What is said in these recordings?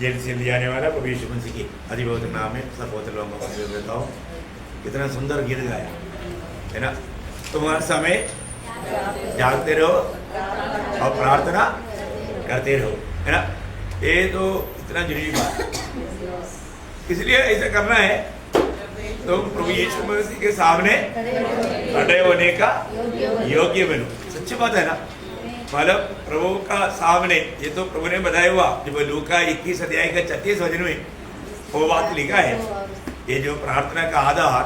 Jail से ले जाने वाला प्रभु यीशु मसीह की अधिभौत नाम में सर्वोत्तम लोगों को आशीर्वाद देता हूँ। कितना सुंदर गीत गाया है ना। तुम हर समय जागते रहो और प्रार्थना करते रहो, है ना। ये तो इतना जरूरी बात है, इसलिए ऐसा करना है। तो प्रभु यीशु मसीह के सामने खड़े होने का योग्य बनो। सच्ची बात है ना। मतलब प्रभु का सामने, ये तो प्रभु ने बताया हुआ जब लूका 21 अध्याय का 36 वचन में वो बात लिखा है। ये जो प्रार्थना का आधार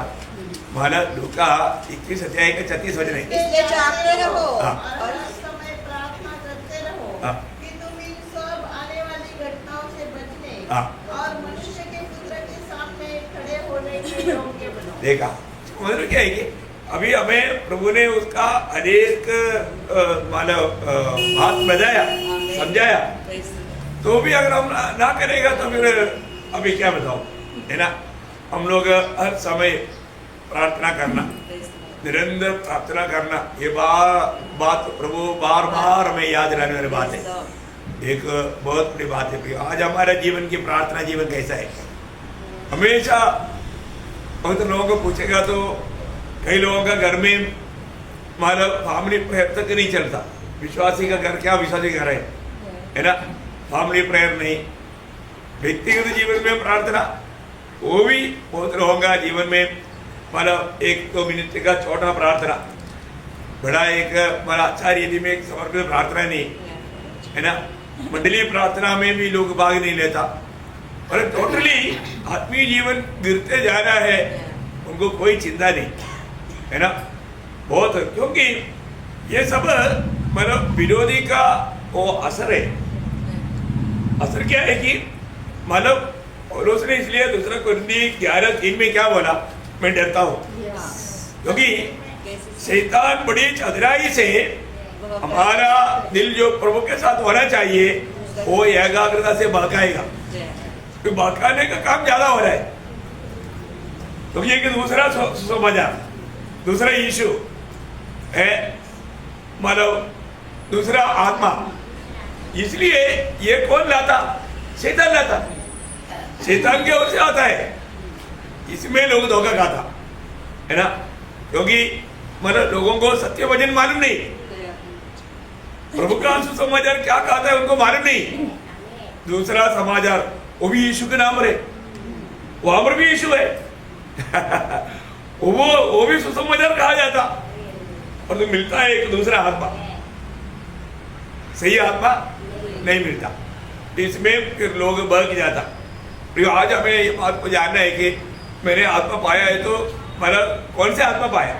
मतलब लूका 21 अध्याय का 36 वचन है। इसलिए जागते रहो हाँ। और हर समय प्रार्थना करते रहो हाँ। कि तुम इन सब आने वाली घटनाओं से बचने हाँ। और मनुष्य के पुत्र के सामने खड़े होने के योग्य बनो। देखा मतलब क्या है कि अभी हमें प्रभु ने उसका अनेक मतलब बात बताया, समझाया, तो भी अगर हम ना करेगा तो फिर अभी क्या बताओ, है ना। हम लोग हर समय प्रार्थना करना, निरंतर प्रार्थना करना, ये बात प्रभु बार बार हमें याद दिलाने वाली बात है। एक बहुत बड़ी बात है। आज हमारा जीवन की प्रार्थना जीवन कैसा है? हमेशा बहुत लोगों को पूछेगा तो कई लोगों का घर में मतलब फैमिली प्रेयर तक नहीं चलता। विश्वासी का घर क्या विश्वासी घर है ना। फैमिली प्रेयर नहीं, व्यक्तिगत जीवन में प्रार्थना वो भी बहुत लोगों का जीवन में मतलब 1-2 मिनट का छोटा प्रार्थना, बड़ा एक मतलब अच्छा रीति में एक समर्पित प्रार्थना नहीं, है ना। मंडलीय प्रार्थना में भी लोग भाग नहीं लेता, और टोटली आत्मीय जीवन गिरते जा रहा है, उनको कोई चिंता नहीं, है ना। बहुत, क्योंकि ये सब मतलब विरोधी का वो असर है। असर क्या है कि मतलब पौलुस ने इसलिए दूसरा कुरिन्थी 11:3 में क्या बोला, मैं डरता हूँ क्योंकि शैतान बड़ी चतुराई से हमारा दिल जो प्रभु के साथ होना चाहिए वो एकाग्रता से बहकाएगा। तो बहकाने का काम ज्यादा हो रहा है। तो ये कि दूसरा सुसमाचार, दूसरा यीशु है, मतलब दूसरा आत्मा, इसलिए ये कौन लाता? शैतान लाता, शैतान की ओर से आता है। इसमें लोग धोखा खाता, है ना, क्योंकि मतलब लोगों को सत्य वचन मालूम नहीं, प्रभु का सुसमाचार क्या कहता है उनको मालूम नहीं। दूसरा समाचार वो भी यीशु के नाम है, वहां पर भी यीशु है वो भी सुसमाचार कहा जाता, और तो मिलता है एक दूसरा आत्मा, सही आत्मा नहीं मिलता। इसमें फिर लोग बहक जाता। तो आज हमें ये बात को जानना है कि मैंने आत्मा पाया है तो मतलब कौन से आत्मा पाया,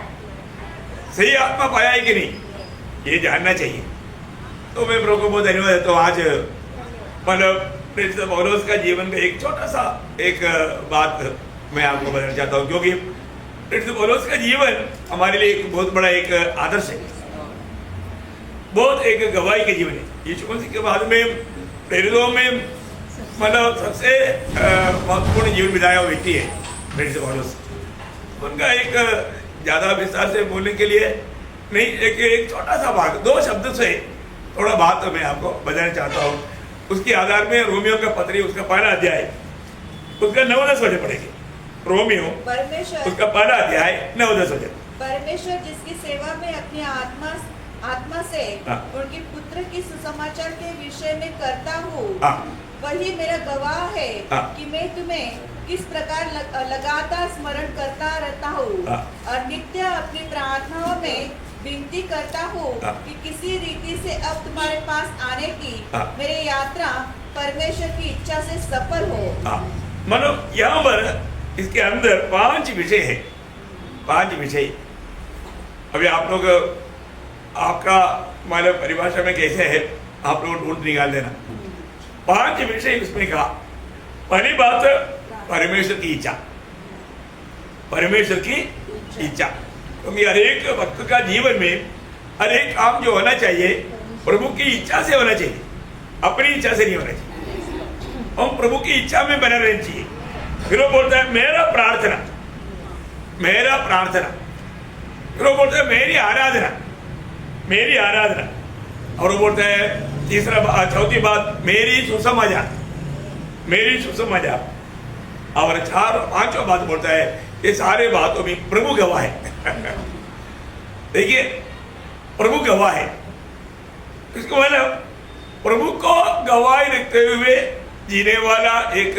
सही आत्मा पाया है कि नहीं, ये जानना चाहिए। तो मैं प्रभु को बहुत धन्यवाद देता हूँ। आज मतलब पौलुस का जीवन का एक छोटा सा एक बात मैं आपको बताना चाहता हूँ, क्योंकि पौलुस का जीवन हमारे लिए एक बहुत बड़ा एक आदर्श है, बहुत एक गवाही के जीवन है। यीशु मसीह के बाद में प्रेरितों में मतलब सबसे महत्वपूर्ण जीवन बिताया हुआ व्यक्ति है प्रेरित पौलुस। उनका एक ज्यादा विस्तार से बोलने के लिए नहीं, एक छोटा सा भाग 2 शब्द से थोड़ा बात मैं आपको बताना चाहता हूँ। उसके आधार में रोमियो का पत्री उसका 1 अध्याय उसका 9-10 वचन पढ़ेंगे। रोमियो परमेश्वर उसका 1 अध्याय 9-10 वचन। परमेश्वर जिसकी सेवा में अपनी आत्मा से हाँ। उनके पुत्र की सुसमाचार के विषय में करता हूँ, हाँ। वही मेरा गवाह है हाँ। कि मैं तुम्हें किस प्रकार लगातार स्मरण करता रहता हूँ, हाँ। और नित्य अपनी प्रार्थनाओं में विनती करता हूँ हाँ। कि किसी रीति से अब तुम्हारे पास आने की हाँ। मेरी यात्रा परमेश्वर की इच्छा से सफल हो। मतलब यहाँ पर इसके अंदर 5 विषय है, 5 विषय। अभी आप लोग आपका मतलब परिभाषा में कैसे है आप लोग ढूंढ निकाल देना। 5 विषय इसमें कहा। पहली बात परमेश्वर की इच्छा, परमेश्वर की इच्छा, क्योंकि हर एक भक्त का जीवन में हर एक काम जो होना चाहिए प्रभु की इच्छा से होना चाहिए, अपनी इच्छा से नहीं होना चाहिए। हम प्रभु की इच्छा में बने रहना चाहिए। फिर वो बोलता है मेरा प्रार्थना, मेरा प्रार्थना, फिर वो बोलता है मेरी आराधना, मेरी आराधना, और वो बोलता है चौथी बात मेरी सुसमाचार, मेरी सुसमाचार और 4-5 बात बोलता है, ये सारे बातों में प्रभु गवाह है। देखिए प्रभु गवाह है, इसको मतलब प्रभु को गवाही रखते हुए जीने वाला एक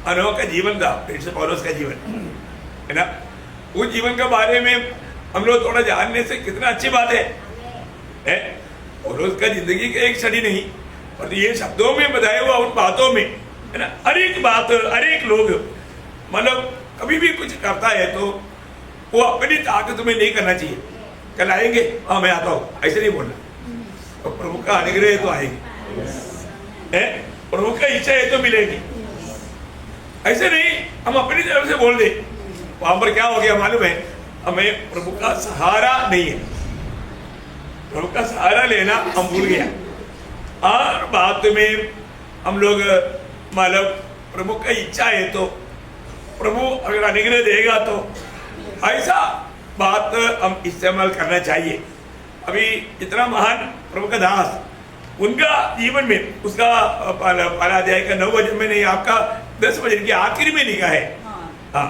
अनोखा जीवन था पौलुस का जीवन, है ना। उस जीवन के बारे में हम लोग थोड़ा जानने से कितना अच्छी बात है। पौलुस का जिंदगी का एक स्टडी नहीं, और ये शब्दों में बताया हुआ उन बातों में, है ना। हर एक बात, हर एक लोग मतलब कभी भी कुछ करता है तो वो अपनी ताकत में नहीं करना चाहिए। कल आएंगे, हाँ मैं आता हूँ, ऐसे नहीं बोलना। तो प्रभु का अनुग्रह है तो आएंगे, प्रभु का इच्छा है तो मिलेगी। ऐसे नहीं हम अपनी तरफ से बोल दे, वहां पर क्या हो गया मालूम है, हमें प्रभु का सहारा नहीं है। प्रभु का सहारा लेना हम भूल गया। हर बात में हम लोग मतलब प्रभु का इच्छा है तो प्रभु अगर अनुग्रह देगा तो ऐसा बात हम इस्तेमाल करना चाहिए। अभी इतना महान प्रभु का दास, उनका जीवन में उसका पहला अध्याय का 9 वचन में नहीं, आपका 10 वचन की आखिरी में लिखा है। हाँ,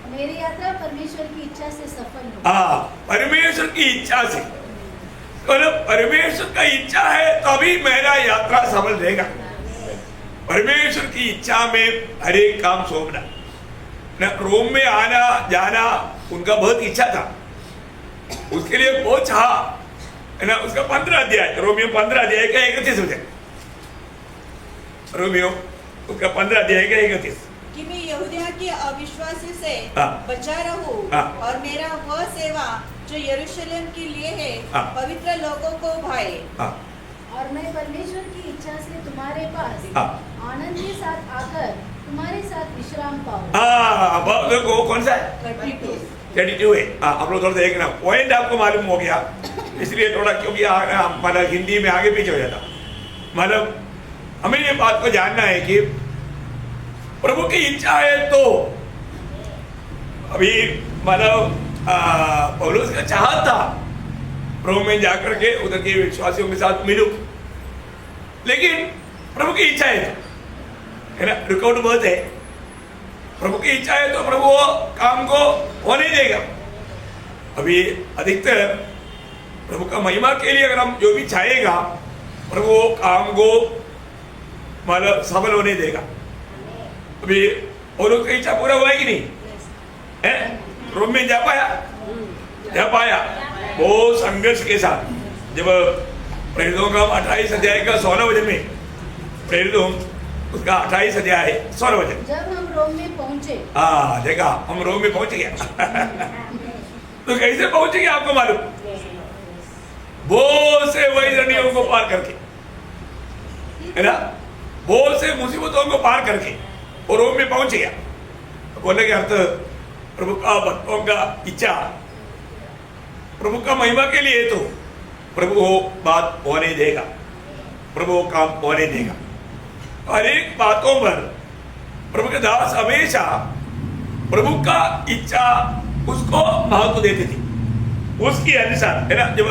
मेरी यात्रा परमेश्वर की इच्छा से सफल हो। हाँ, परमेश्वर की इच्छा से, परमेश्वर का इच्छा है तभी मेरा यात्रा सफल रहेगा। परमेश्वर की इच्छा में हर एक काम सौंपना न। रोम में आना जाना उनका बहुत इच्छा था, उसके लिए बहुत चाहा, है ना। उसका 15 अध्याय, रोमियो 15 अध्याय का 31 वचन, रोमियो उसका 15 अध्याय का 31, कि मैं यहूदिया के अविश्वासी से हाँ। बचा रहूं, हाँ। और मेरा वह सेवा जो यरूशलेम के लिए है हाँ। पवित्र लोगों को भाए। हाँ, और मैं परमेश्वर की इच्छा से तुम्हारे पास हाँ। आनंद के साथ आकर तुम्हारे साथ विश्राम पाऊं। हाँ, देखो कौन सा है, 32 है। हाँ, आप लोग थोड़ा देखना, पॉइंट आपको मालूम हो गया, इसलिए थोड़ा, क्योंकि मतलब हिंदी में आगे पीछे हो जाता। मतलब हमें ये बात को जानना है कि प्रभु की इच्छा है तो अभी मतलब पौलुस का चाहत था रोम में जाकर के उधर के विश्वासियों के साथ मिलूं, लेकिन प्रभु की इच्छा है ना, रुकावट बहुत है। प्रभु की इच्छा है तो प्रभु वो काम को होने देगा। अभी अधिकतर प्रभु का महिमा के लिए अगर हम जो भी चाहेगा, प्रभु वो काम को मतलब सफल होने देगा। अभी और उसका इच्छा पूरा हुआ है कि नहीं है? रोम में जा पाया वो संघर्ष के साथ। जब प्रेरितों का 28 अध्याय का 16 वचन में, प्रेरितों उसका 28 अध्याय 16 वचन, जब हम रोम में पहुंचे, देखा हम रोम में पहुंच गया। तो कैसे पहुंचे आपको मालूम? बहुत से वैरणियों को पार करके, है ना, बहुत से मुसीबतों को पार करके और रोम में पहुंच गया। तो बोलने के अर्थ, प्रभु का भक्तों का इच्छा प्रभु का महिमा के लिए तो प्रभु वो बात होने देगा, प्रभु वो काम होने देगा। हर एक बातों पर प्रभु के दास हमेशा प्रभु का इच्छा उसको महत्व देते थे, उसके अनुसार, है ना। जब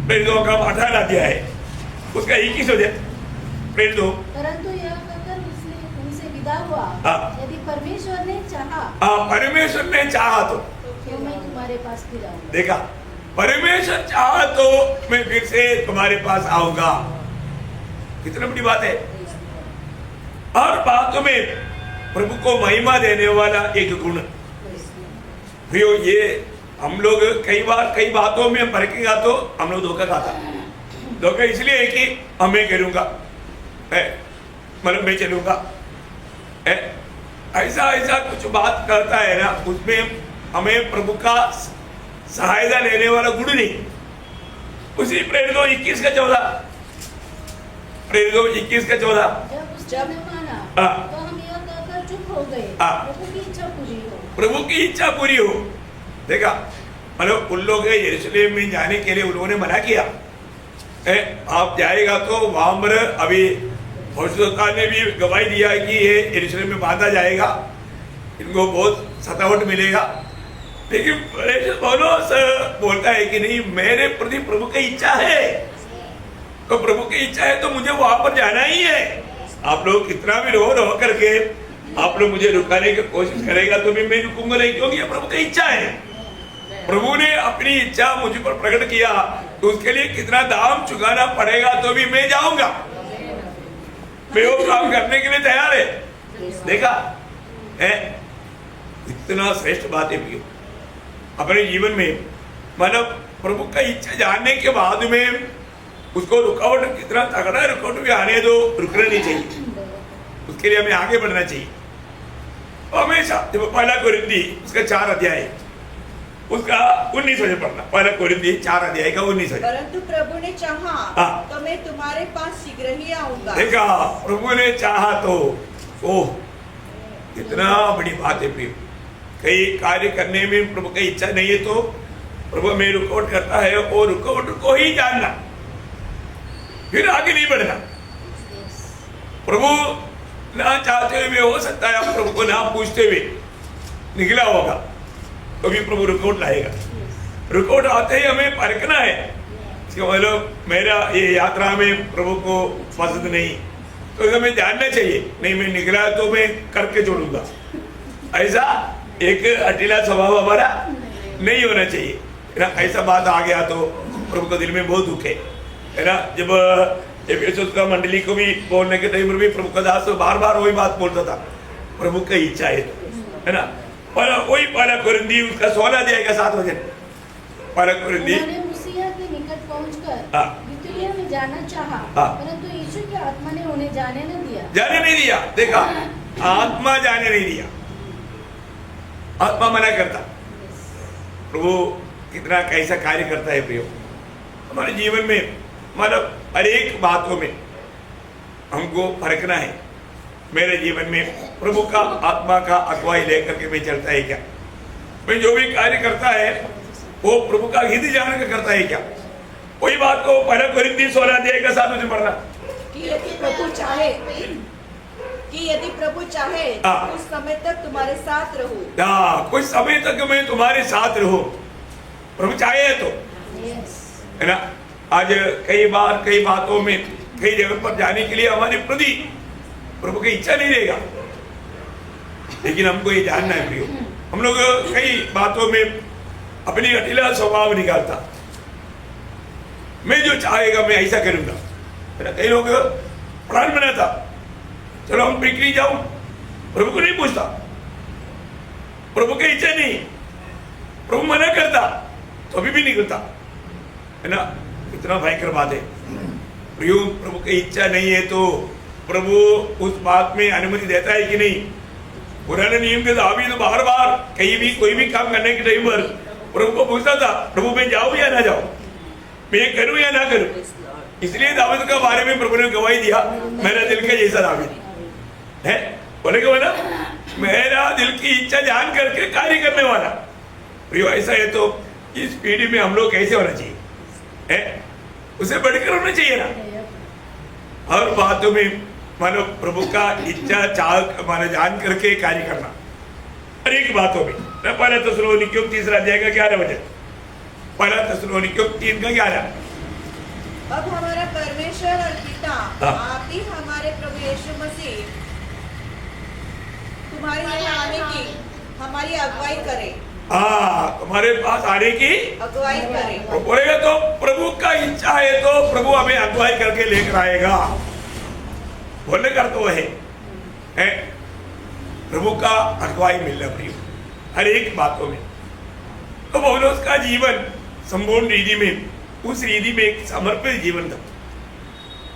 प्रेरितों का 18 अध्याय है उसका 21 वचन, प्रेरितों परंतु यह कहकर उसने उनसे विदा हुआ, यदि परमेश्वर ने चाहा, परमेश्वर ने चाहा तो मैं तुम्हारे पास फिर आऊंगा। देखा, परमेश्वर चाहा तो मैं फिर से तुम्हारे पास आऊंगा। कितनी बड़ी बात है। हर बातों में प्रभु को महिमा देने वाला एक गुण। भैया ये हम लोग कई बातों में भड़केगा तो हम लोग धोखा खाता। धोखा इसलिए है कि हमें करूंगा, मतलब मैं चलूंगा, ऐसा कुछ बात करता है ना, उसमें हमें प्रभु का सहायता लेने वाला गुण नहीं। उसी प्रेरितों 21 का 14, प्रेरितों 21 का 14, जब उसने माना तो हम यह कहकर चुप हो गए, प्रभु की इच्छा पूरी हो। प्रभु की इच्छा पूरी हो। देखा, मतलब उन लोग यरूशलेम में जाने के लिए उन्होंने मना किया, आप जाएगा तो वहां पर अभी फौजदार ने भी गवाही दिया कि ये यरूशलेम में बांधा जाएगा, इनको बहुत सतावट मिलेगा। लेकिन पौलुस बोलता है कि नहीं, मेरे प्रति प्रभु की इच्छा है, तो प्रभु की इच्छा है तो मुझे वहां पर जाना ही है। आप लोग कितना भी रो करके आप लोग मुझे रुकाने की कोशिश करेगा तो भी मैं रुकूंगा नहीं, क्योंकि ये प्रभु की इच्छा है। प्रभु ने अपनी इच्छा मुझ पर प्रकट किया तो उसके लिए कितना दाम चुकाना पड़ेगा तो भी मैं जाऊंगा, मैं वो काम करने के लिए तैयार है। देखा है, इतना श्रेष्ठ बात है प्रियो अपने जीवन में। मतलब प्रभु का इच्छा जानने के बाद में उसको रुकावट कितना तगड़ा रुकावट भी आने दो, रुकना नहीं चाहिए, उसके लिए हमें आगे बढ़ना चाहिए। और हमेशा जब पहला कोरिन्थी उसका 4 अध्याय उसका 19 से पढ़ना, पहला कोरिन्थी 4 अध्याय का 19। परंतु प्रभु ने चाहा तो मैं तुम्हारे पास शीघ्र ही आऊंगा। देखा, प्रभु ने चाहा तो, ओह कितना बड़ी बात है प्रिय। कई कार्य करने में प्रभु की इच्छा नहीं है तो प्रभु में रुकावट करता है, और रुकावट को ही जानना, फिर आगे नहीं बढ़ना। प्रभु ना चाहते हुए हो सकता है आप प्रभु को ना पूछते हुए निकला होगा तो भी प्रभु रुकावट लाएगा। रुकावट आते ही हमें परखना है कि मतलब मेरा ये यात्रा में प्रभु को पसंद नहीं, तो हमें जानना चाहिए, नहीं मैं निकला तो मैं करके छोड़ूंगा। ऐसा एक अटीला स्वभाव हमारा नहीं होना चाहिए, है ना। ऐसा बात आ गया तो प्रभु को दिल में बहुत दुख है ना। जब एफेसुस का मंडली को भी बोलने के टाइम पर भी प्रभु का दास बार बार वही बात बोलता था, प्रभु की इच्छा है ना। और वही पहला कोरिन्थी उसका 16 अध्याय का 7 वचन, पहला कोरिन्थी मूसिया के निकट पहुंचकर बितूलिया में जाना चाहा, परंतु यीशु की आत्मा ने उन्हें जाने नहीं दिया। देखा, आत्मा जाने नहीं दिया, आत्मा मना करता। प्रभु कितना कैसा कार्य करता है प्रियो हमारे जीवन में। मतलब हर एक बातों में हमको परखना है, मेरे जीवन में प्रभु का आत्मा का अगुवाई लेकर के मैं चलता है क्या, मैं जो भी कार्य करता है वो प्रभु का हित जान कर करता है क्या। वही बात को पहला कोरिन्थी 16 अध्याय का 7 वचन पढ़ना कि यदि प्रभु चाहे उस समय तक तुम्हारे साथ रहूं। कुछ समय तक मैं तुम्हारे साथ रहूं, प्रभु चाहे तो, है ना। आज कई बार कई बातों में कई जगह पर जाने के लिए हमारे प्रति प्रभु की इच्छा नहीं रहेगा, लेकिन हमको ये जानना है प्रियो, हम लोग कई बातों में अपनी अकेला स्वभाव निकालता, मैं जो चाहेगा मैं ऐसा करूंगा, है ना। कई लोग प्लान बनाता, चलो हम पिकनिक जाऊं, प्रभु को नहीं पूछता, प्रभु की इच्छा नहीं, प्रभु मना करता तो अभी भी निकलता, है ना। इतना भयंकर बात है प्रियो। प्रभु की इच्छा नहीं है तो प्रभु उस बात में अनुमति देता है कि नहीं। पुराने नियम के दावी तो बार बार कहीं भी कोई भी काम करने के टाइम पर प्रभु को पूछता था, प्रभु मैं जाऊं या ना जाऊं, मैं करूं या ना करूं। इसलिए दाऊद के बारे में प्रभु ने गवाही दिया, मेरा दिल का जैसा दाऊद है, बोले कि बोला मेरा दिल की इच्छा जान करके कार्य करने वाला। प्रियो ऐसा है तो इस पीढ़ी में हम लोग कैसे होना चाहिए, है उसे बढ़कर होना चाहिए ना। हर बातों में मानो प्रभु का इच्छा चाह मानो जान करके कार्य करना, हर एक बातों में। पहला थिस्सलुनीकियों 3 अध्याय का 11 वचन, पहला थिस्सलुनीकियों 3 का 11। अब हमारा परमेश्वर और पिता आप ही हमारे प्रभु यीशु मसीह तुम्हारे यहाँ आने की हमारी अगुवाई करे। तुम्हारे पास आने की अगुवाई करे, बोलेगा तो प्रभु का इच्छा है तो प्रभु हमें अगुवाई करके लेकर आएगा, बोलने का तो है प्रभु का अगुवाई मिलना प्रिय हर एक बातों में। तो पौलुस का जीवन संपूर्ण रीति में, उस रीति में एक समर्पित जीवन था।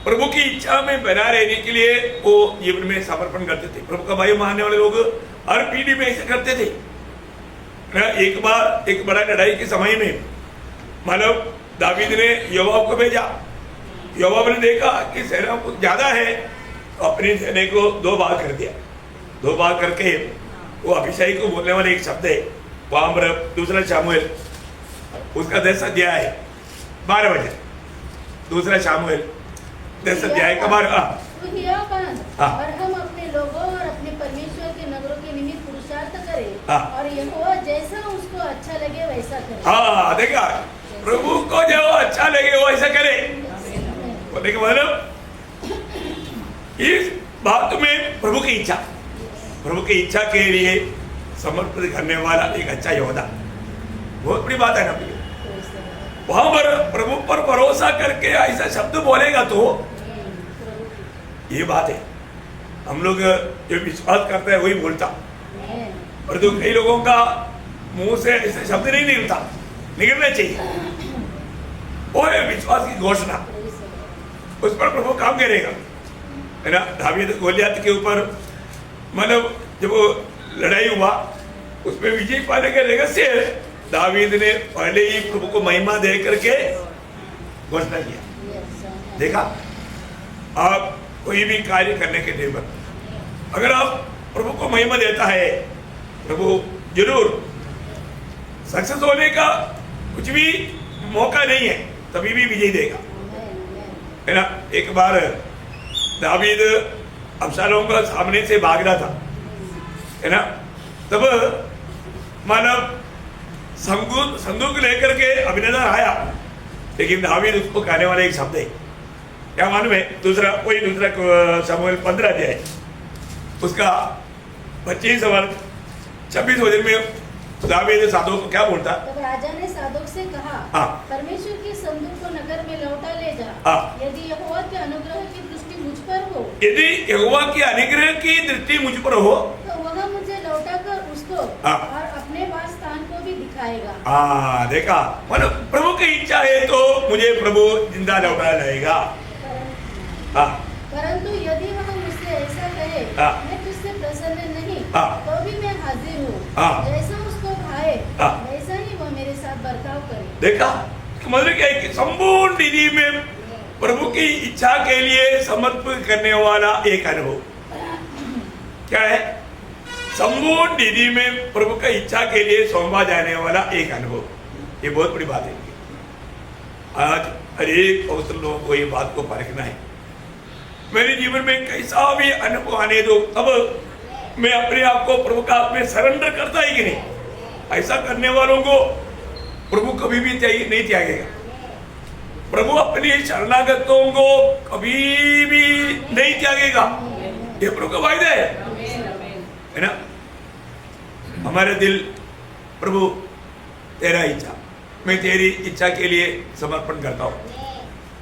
प्रभु की इच्छा में बना रहने के लिए वो जीवन में समर्पण करते थे। प्रभु का भाई मानने वाले लोग हर पीढ़ी में ऐसा करते थे। एक बार एक बड़ा लड़ाई के समय में मानव दावीद ने योआब को भेजा। योआब ने देखा कि सेना कुछ ज्यादा है तो अपनी सेना को 2 भाग कर दिया। 2 भाग करके वो अभिषेक को बोलने वाले एक शब्द है वहां पर दूसरा शामुएल उसका 10 अध्याय 12 वचन, दूसरा शामुएल 10 अध्याय का 12। और हम अपने लोगों और अपने परमेश्वर के नगरों के निमित्त पुरुषार्थ करें और यहोवा जैसा उसको अच्छा लगे वैसा करे। देखा, प्रभु को जो अच्छा लगे वो ऐसा करे। बोले कि मतलब इस बात में प्रभु की इच्छा के लिए समर्पित करने वाला एक अच्छा योद्धा, बहुत बड़ी बात है ना भैया। वहां पर प्रभु पर भरोसा करके ऐसा शब्द बोलेगा तो ये बात है। हम लोग जो विश्वास करते हैं वही बोलता, और तो कई लोगों का मुंह से ऐसे शब्द नहीं निकलना चाहिए, वो है विश्वास की घोषणा, उस पर प्रभु काम करेगा, है ना। दावीद गोलियत के ऊपर मतलब जब वो लड़ाई हुआ उसमें विजय पाने का रहस्य दावीद ने पहले ही प्रभु को महिमा दे करके घोषणा किया। देखा, आप कोई भी कार्य करने के लिए अगर आप प्रभु को महिमा देता है, प्रभु जरूर सक्सेस होने का कुछ भी मौका नहीं है, तभी भी विजय देगा, है ना। एक बार दावीद अबशालोम का सामने से भाग रहा था, है ना, तब मानव संदूक लेकर के अभिनंदन आया, लेकिन दावीद उसको कहने वाला एक शब्द है, क्या मालूम है? दूसरा शमूएल 15 अध्याय उसका 25 और 26 वचन में दावीद सादोक को क्या बोलता? तब राजा ने सादोक से कहा, परमेश्वर की संदूक को नगर में लौटा ले जा। यदि यहोवा के अनुग्रह की दृष्टि मुझ पर हो, यदि यहोवा की अनुग्रह की दृष्टि मुझ पर हो, तो वह मुझे लौटाकर उसको और अपने वास स्थान को भी दिखाएगा। देखा, मतलब प्रभु की इच्छा है तो मुझे प्रभु जिंदा लौटा लाएगा। परंतु यदि वह मुझसे ऐसा कहे, मैं तुझसे प्रसन्न नहीं, तो भी मैं हाजिर हूँ, जैसा उसको भाए वैसा ही वो मेरे साथ बर्ताव करे। देखा, मतलब क्या है कि संपूर्ण विधि में प्रभु की इच्छा के लिए समर्पित करने वाला एक अनुभव क्या है? संपूर्ण विधि में प्रभु की इच्छा के लिए सौंपा जाने वाला एक अनुभव, ये बहुत बड़ी बात है। आज हर एक अवसर लोगों को ये बात को परखना है। मेरे जीवन में कैसा भी अनुभव आने दो, तब मैं अपने आप को प्रभु का हाथ में सरेंडर करता है कि नहीं? ऐसा करने वालों को प्रभु कभी भी नहीं त्यागेगा। प्रभु अपने शरणागतों को कभी भी नहीं त्यागेगा, ये प्रभु का वायदा है ना। हमारे दिल प्रभु तेरा इच्छा, मैं तेरी इच्छा के लिए समर्पण करता हूँ।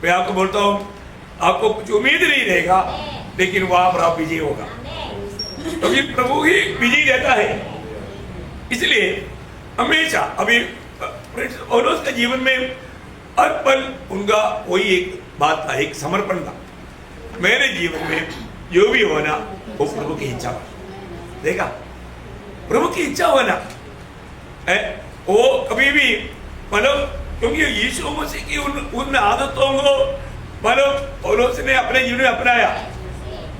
मैं आपको बोलता हूँ, आपको कुछ उम्मीद नहीं रहेगा, लेकिन वहां पर आप विजय होगा, क्योंकि प्रभु ही विजय देता है। इसलिए हमेशा अभी पौलुस के जीवन में हर पल उनका वही एक बात था, एक समर्पण था। मेरे जीवन में जो भी होना वो प्रभु की इच्छा हो। देखा, प्रभु की इच्छा होना है, वो कभी भी मतलब, क्योंकि यीशु मसीह की उन आदतों को मतलब पौलुस ने अपने जीवन में अपनाया।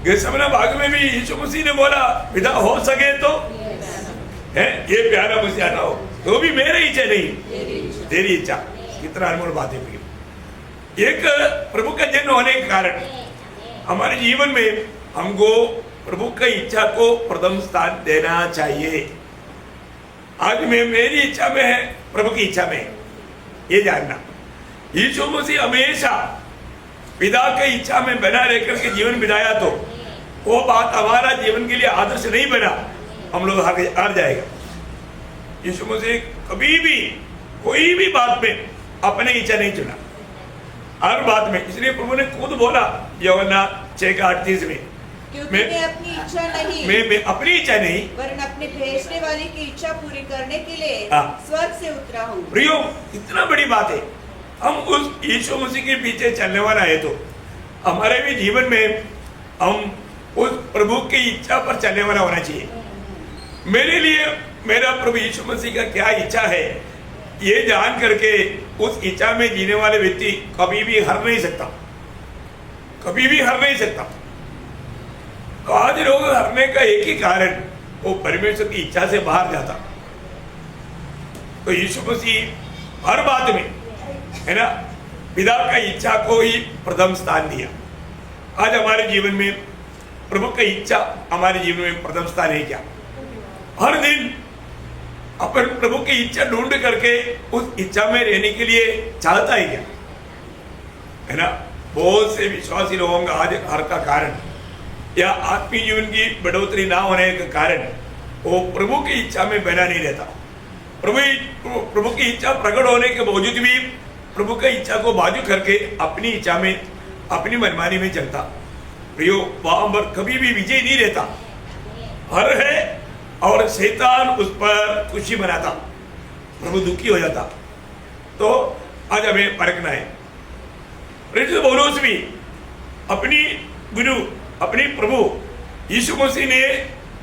गेत्सेमनी बाग में भी यीशु मसीह ने बोला, पिता हो सके तो है ये प्यारा मुझसे आना हो, तो भी मेरी इच्छा नहीं तेरी इच्छा। कितना अनमोल बात है। एक प्रभु का जन्म होने के कारण हमारे जीवन में हमको प्रभु की इच्छा को प्रथम स्थान देना चाहिए। आज में मेरी इच्छा में है, प्रभु की इच्छा में है, ये जानना। यीशु मसीह हमेशा पिता की इच्छा में बना रहकर के जीवन बिताया, तो वो बात हमारा जीवन के लिए आदर्श नहीं बना, हम लोग हार जाएगा। यीशु मसीह कभी भी कोई भी बात में अपने इच्छा नहीं चुना, हर बात में। इसलिए प्रभु ने खुद बोला यूहन्ना 6:38 में, क्योंकि मैं अपनी इच्छा नहीं, मैं अपनी इच्छा नहीं, वरन अपने भेजने वाले की इच्छा पूरी करने के लिए स्वर्ग से उतरा हूँ। प्रियो, इतना बड़ी बात है। हम उस यीशु मसीह के पीछे चलने वाला है, तो हमारे भी जीवन में हम उस प्रभु की इच्छा पर चलने वाला होना चाहिए। मेरे लिए मेरा प्रभु यीशु मसीह का क्या इच्छा है, ये जान करके उस इच्छा में जीने वाले व्यक्ति कभी भी हार नहीं सकता, कभी भी हार नहीं सकता। तो आज लोग हारने का एक ही कारण, वो परमेश्वर की इच्छा से बाहर जाता। तो यीशु मसीह हर बात में, है ना, पिता का इच्छा को ही प्रथम स्थान दिया। आज हमारे जीवन में प्रभु की इच्छा हमारे जीवन में प्रथम स्थान है क्या? हर दिन अपन प्रभु की इच्छा ढूंढ करके उस इच्छा में रहने के लिए चाहता है क्या? है ना। बहुत से विश्वासी लोगों का आज हर का कारण या आत्मीय जीवन की बढ़ोतरी ना होने के कारण वो प्रभु की इच्छा में बना नहीं रहता। प्रभु की इच्छा प्रकट होने के बावजूद भी प्रभु की इच्छा को बाजू करके अपनी इच्छा में, अपनी मनमानी में चलता। प्रियो, वहां पर कभी भी विजय नहीं रहता, हर है और शैतान उस पर खुशी मनाता, प्रभु दुखी हो जाता। तो आज हमें परखना है। पौलुस भी अपनी गुरु, अपनी प्रभु यीशु मसीह ने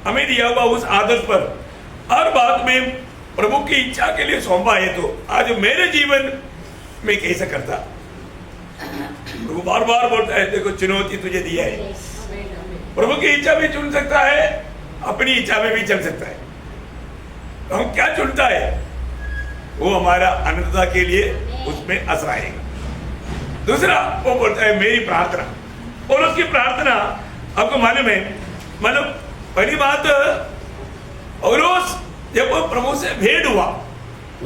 हमें दिया हुआ उस आदर्श पर हर बात में प्रभु की इच्छा के लिए सौंपा है। तो आज मेरे जीवन में कैसा करता, प्रभु बार बार बोलता है, देखो चुनौती तुझे दिया है। प्रभु की इच्छा भी चुन सकता है, अपनी इच्छा में भी चल सकता है। तो हम क्या चुनता है, वो हमारा अनंतता के लिए उसमें असर आएगा। दूसरा वो बोलता है मेरी प्रार्थना, और उसकी प्रार्थना आपको मालूम है, मतलब पहली बात पौलुस जब वो प्रभु से भेंट हुआ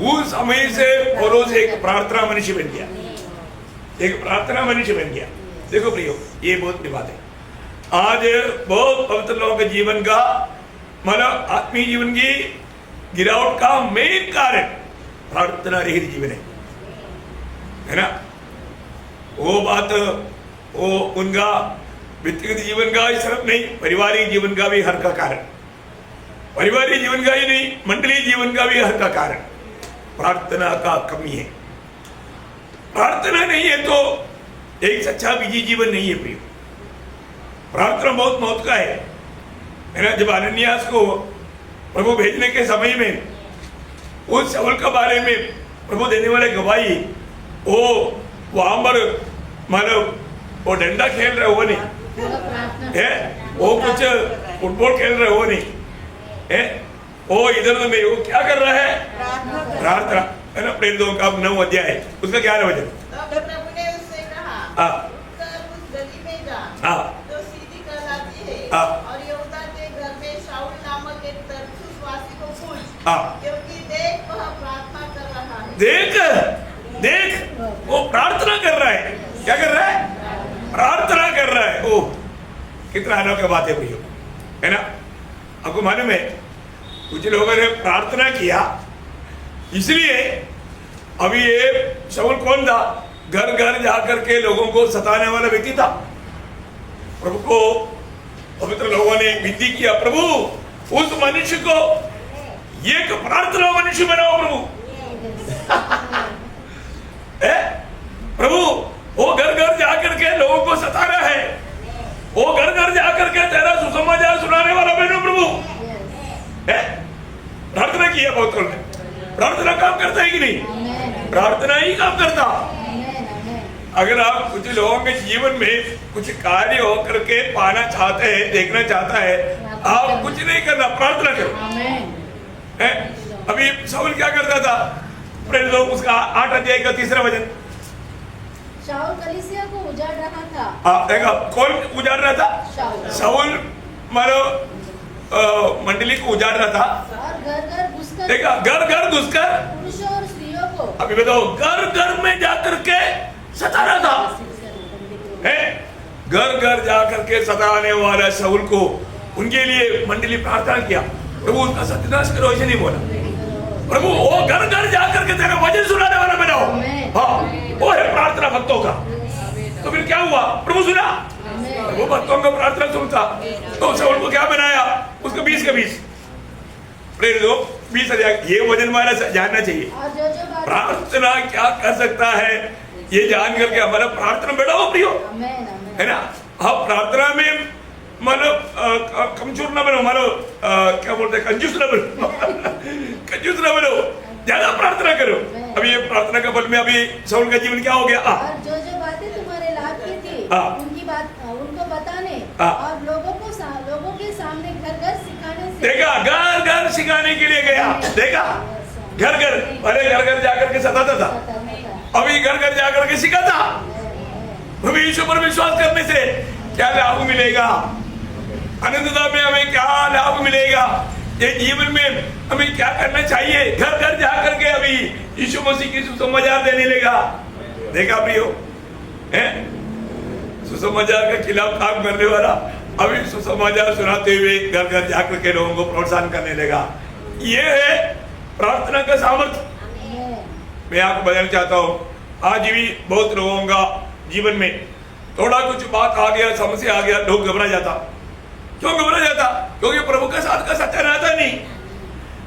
उस समय से पौलुस एक प्रार्थना मनुष्य बन गया, एक प्रार्थना मनुष्य बन गया। देखो प्रियो, ये बहुत बड़ी बात है। आज बहुत पवित्र लोगों के जीवन का, मतलब आत्मीय जीवन की गिरावट का मेन कारण प्रार्थना रहित जीवन है ना। वो बात वो उनका व्यक्तिगत जीवन का ही सिर्फ नहीं, पारिवारिक जीवन का भी हर का कारण, पारिवारिक जीवन का ही नहीं, मंडलीय जीवन का भी हर का कारण प्रार्थना का कमी है। प्रार्थना नहीं है तो एक सच्चा विजयी जीवन नहीं है प्रिय। प्रार्थना बहुत महत्व का है ना। जब अनन्यास को प्रभु भेजने के समय में उस शाऊल के बारे में प्रभु देने वाले गवाही, वो वहां पर मानो वो डंडा खेल रहे हो नहीं है, वो कुछ फुटबॉल खेल रहे हो नहीं है, वो इधर उधर नहीं, वो क्या कर रहा है, प्रार्थना है ना। प्रेरितों का 9 अध्याय उसका 11 वचन। तब प्रभु ने उससे कहा, उठकर उस गली में जा जो सीधी कहलाती है, और यहूदा के घर में शाऊल नामक एक तरसुसवासी को पूछ, क्योंकि देख वह प्रार्थना कर रहा है। देख वो प्रार्थना कर रहा है। क्या कर रहा है, प्रार्थना कर रहा है। ओह, कितना अनोखी बात है भैया, है ना। आपको मालूम है कुछ लोगों ने प्रार्थना किया, इसलिए अभी ये शाऊल कौन था, घर घर जाकर के लोगों को सताने वाला व्यक्ति था। प्रभु को पवित्र लोगों ने विनती किया, प्रभु उस मनुष्य को एक प्रार्थना मनुष्य बनाओ प्रभु। प्रभु वो घर घर जाकर के लोगों को सता रहा है, वो घर घर जाकर के तेरा सुसमाचार सुनाने वाला बनो प्रभु। प्रार्थना किया बहुत लोगों ने। प्रार्थना काम करता है कि नहीं, प्रार्थना ही काम करता। अगर आप कुछ लोगों के जीवन में कुछ कार्य हो करके पाना चाहते हैं, देखना चाहता है, आप कुछ नहीं करना, प्रार्थना करो। अभी शाऊल क्या करता था, प्रेरितों उसका 8 अध्याय का 3 वचन। शाऊल कलीसिया को उजाड़ रहा था। देखा कौन उजाड़ रहा था, शाऊल मारो मंडली को उजाड़ रहा था। और घर घर घुसकर, देखा घर घर घुसकर पुरुषों और स्त्रियों को, अभी बताओ, घर घर में जाकर के सता रहा था। घर घर जाकर के सताने वाला शाऊल को उनके लिए मंडली प्रार्थना किया, प्रभु उनका सत्यानाश करो, ऐसे नहीं बोला। प्रभु वो घर घर जाकर के तेरा वचन सुनाने वाला बनाओ। हाँ, वो है प्रार्थना भक्तों का। तो फिर क्या हुआ, प्रभु सुना, वो भक्तों का प्रार्थना सुनता। तो शाऊल को क्या बनाया, उसको 20 के 20 प्रेरितों 20,000। ये वचन हमारा जानना चाहिए, प्रार्थना क्या कर सकता है, ये जान करके हमारा प्रार्थना बढ़ाओ प्रियो, है ना। हम प्रार्थना में मतलब कमजोर ना बनो, मतलब क्या बोलते हैं, कंजूस ना बनो। कंजूस ना बनो, ज्यादा प्रार्थना करो। अभी ये प्रार्थना का बल में अभी शाऊल का जीवन क्या हो गया। और जो जो बातें तुम्हारे लाभ की थी उनकी बात उनको बताने और लोगों के सामने घर घर सिखाने से। देखा, घर घर सिखाने के लिए गया। देखा, घर घर, पहले घर घर जाकर के सताता था, अभी घर घर जाकर के सिखाता। प्रभु यीशु पर विश्वास करने से क्या लाभ मिलेगा, अनंतता में हमें क्या लाभ मिलेगा, ये जीवन में हमें क्या करना चाहिए, घर घर जाकर के अभी यीशु मसीह की सुसमाचार देने लगा। देखा प्रियो, सुसमाचार के खिलाफ काम करने वाला अभी सुसमाचार सुनाते हुए घर घर जाकर के लोगों को प्रोत्साहन करने लगा। ये है प्रार्थना का सामर्थ्य। मैं आपको बताना चाहता हूँ, आज भी बहुत लोगों का जीवन में थोड़ा कुछ बात आ गया, समस्या आ गया, लोग घबरा जाता। क्यों घबरा जाता? क्योंकि प्रभु का साथ का सच्चा नाता नहीं।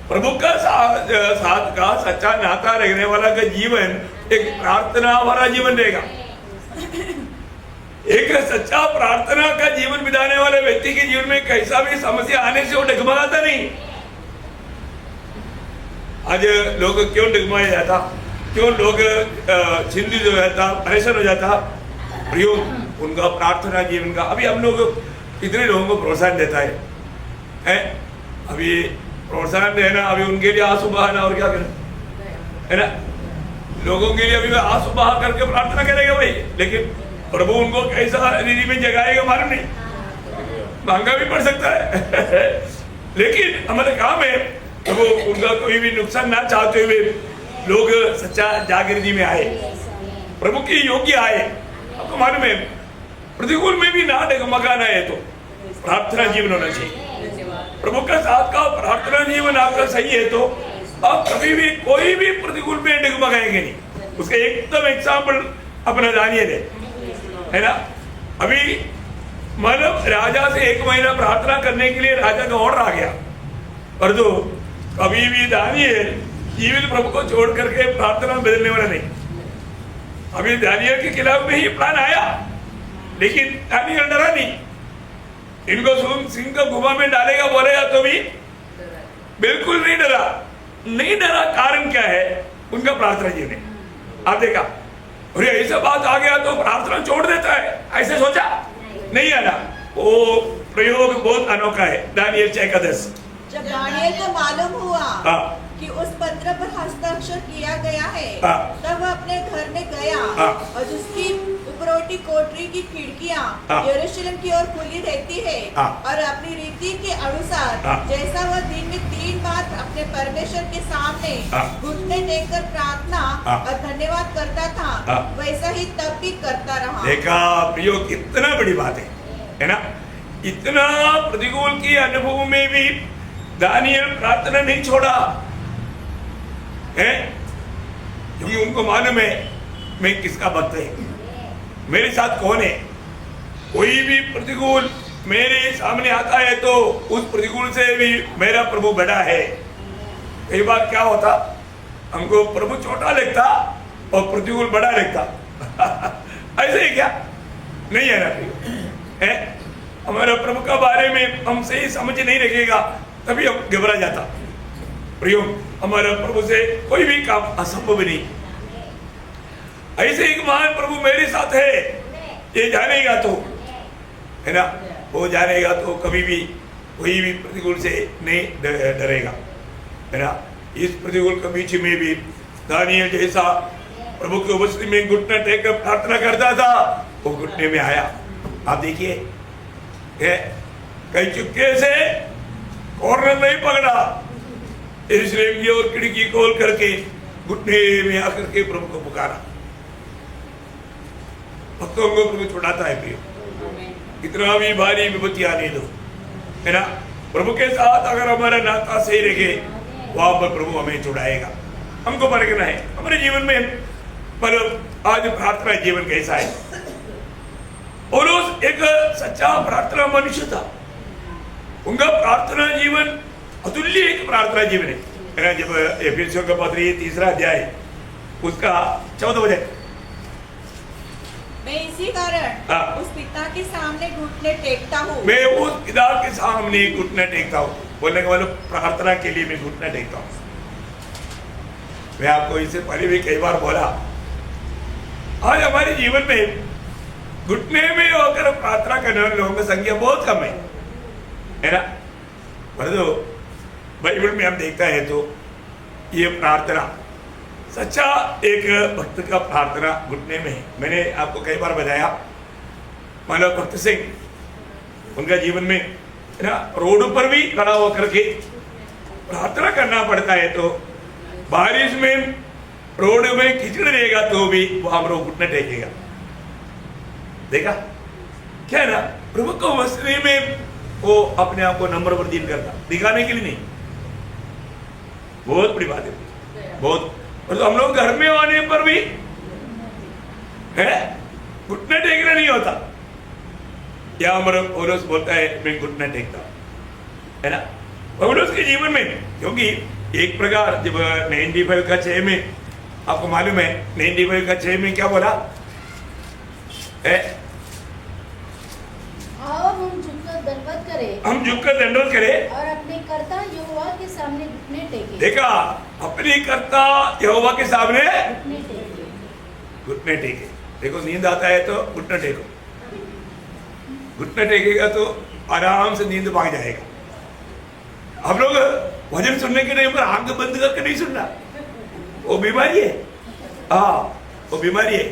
प्रभु का साथ का सच्चा नाता रहने वाला का जीवन एक प्रार्थना वाला जीवन रहेगा। एक सच्चा प्रार्थना का जीवन बिताने वाले व्यक्ति के जीवन में कैसा भी समस्या आने से वो डगमगाता नहीं। आज लोग क्यों डगमगाया जाता, क्यों लोग चिंतित हो जाता, परेशान हो जाता? प्रियो, उनका प्रार्थना जीवन का। अभी हम लोग कितने लोगों को प्रोत्साहन देता है? अभी प्रोत्साहन देना, अभी उनके लिए आंसू बहाना और क्या करना है ना? लोगों के लिए अभी आंसू बहा करके प्रार्थना करेगा भाई, लेकिन प्रभु उनको कैसा रीति में जगाएगा मालूम नहीं, महंगा भी पड़ सकता है। लेकिन हमारा काम है प्रभु उनका कोई भी नुकसान ना चाहते हुए लोग सच्चा जागृति में आए, प्रभु के योग्य आए। आपको मालूम है प्रतिकूल में भी ना डगमगाना है तो प्रार्थना जीवन होना चाहिए। प्रभु का साथ का प्रार्थना जीवन आपका सही है तो आप कभी भी कोई भी प्रतिकूल में डगमगाएंगे नहीं। उसका एकदम एग्जाम्पल अपना दानियल है ना। अभी मतलब राजा से 1 महीना प्रार्थना करने के लिए राजा का ऑर्डर आ गया, पर तो कभी भी दानियल जीवित प्रभु को छोड़ करके प्रार्थना बदलने वाला नहीं। अभी दानियल के खिलाफ में ही प्लान आया, लेकिन दानियल डरा नहीं। इनको सिंह का गुफा में डालेगा बोलेगा तो भी बिल्कुल नहीं डरा। नहीं डरा, कारण क्या है? उनका प्रार्थना जीवन। आप देखा, अरे ऐसा बात आ गया तो प्रार्थना छोड़ देता है, ऐसे सोचा नहीं है ना। वो प्रयोग बहुत अनोखा है। दानियल 6:10। जब दानियल को मालूम हुआ कि उस पत्र पर हस्ताक्षर किया गया है, तब वह अपने घर में गया और उसकी उपरोटी कोठरी की खिड़कियां यरूशलेम की ओर खुली रहती है और अपनी रीति के अनुसार जैसा वह दिन में 3 बार अपने परमेश्वर के सामने घुटने टेककर प्रार्थना और धन्यवाद करता था, वैसा ही तब भी करता रहा। देखा प्रियो, कितना बड़ी बात है ना। इतना प्रतिकूल की अनुभव में भी दानियल प्रार्थना नहीं छोड़ा है, क्योंकि उनको मालूम है मैं किसका भक्त है, मेरे साथ कौन है। कोई भी प्रतिकूल मेरे सामने आता है तो उस प्रतिकूल से भी मेरा प्रभु बड़ा है। कई बार क्या होता, हमको प्रभु छोटा लगता और प्रतिकूल बड़ा लगता। ऐसे ही क्या नहीं है ना है? हमारा प्रभु का बारे में हम सही समझ नहीं रखेगा तभी हम घबरा जाता। प्रियो, हमारा प्रभु से कोई भी काम असंभव नहीं। ऐसे एक महान प्रभु मेरे साथ है, ये जानेगा तो है ना, वो जानेगा तो कभी भी कोई भी प्रतिकूल से नहीं डरेगा है ना। इस प्रतिकूल के बीच में भी दानियल जैसा प्रभु की उपस्थिति में घुटना टेक कर प्रार्थना करता था, वो घुटने में आया। आप देखिए, कई चुपके से कॉर्नर नहीं पकड़ा, यरूशलेम की ओर खिड़की खोल करके घुटने में आकर के प्रभु को पुकारा। भक्तों को प्रभु छुड़ाता है प्रियो, कितना भी भारी विपत्ति आने दो है ना। प्रभु के साथ अगर हमारा नाता सही रखे, वहां पर प्रभु हमें छुड़ाएगा। हमको परखना है हमारे जीवन में, मतलब आज प्रार्थना जीवन कैसा है। पौलुस एक सच्चा प्रार्थना मनुष्य था, उनका प्रार्थना जीवन अतुल्य एक प्रार्थना जीवन है। जब एफिसियों का पत्र 3 अध्याय उसका 14 वचन, मैं इसी कारण उस पिता के सामने घुटने टेकता हूँ। मैं उस पिता के सामने घुटने टेकता हूँ। बोलने का मतलब प्रार्थना के लिए मैं घुटने टेकता हूँ। मैं आपको इससे पहले भी कई बार बोला, आज हमारे जीवन में घुटने में होकर प्रार्थना करने वाले लोगों की संख्या बहुत कम है ना। परंतु बाइबल में हम देखता है तो ये प्रार्थना सच्चा एक भक्त का प्रार्थना घुटने में है। मैंने आपको कई बार बताया, मानव भक्त सिंह उनका जीवन में है ना, रोड पर भी खड़ा होकर के प्रार्थना करना पड़ता है। तो बारिश में रोड में कीचड़ रहेगा तो भी वो हम लोग घुटने टेकेगा। देखा क्या है ना, प्रभु को मसीह में वो अपने आप को नंबर पर दिन करता, दिखाने के लिए नहीं। बहुत बड़ी बात है, बहुत। और तो हम लोग घर में आने पर भी है घुटने टेकना नहीं होता। या हमारा पौलुस बोलता है मैं घुटना टेकता, है ना, पौलुस के जीवन में। क्योंकि एक प्रकार जब 95 का 6 में, आपको मालूम है 95 का 6 में क्या बोला है? आओ हम झुककर दंडवत करें, हम झुककर दंडवत करें और अपने कर्ता यहोवा के सामने घुटने टेके। देखा, अपने कर्ता यहोवा के सामने घुटने टेके। घुटने टेके। देखो, नींद आता है तो घुटना टेको, घुटना टेकेगा तो आराम से नींद भाग जाएगा। हम लोग भजन सुनने के टाइम पर आंख बंद करके नहीं सुनना, वो बीमारी है। हाँ, वो बीमारी है।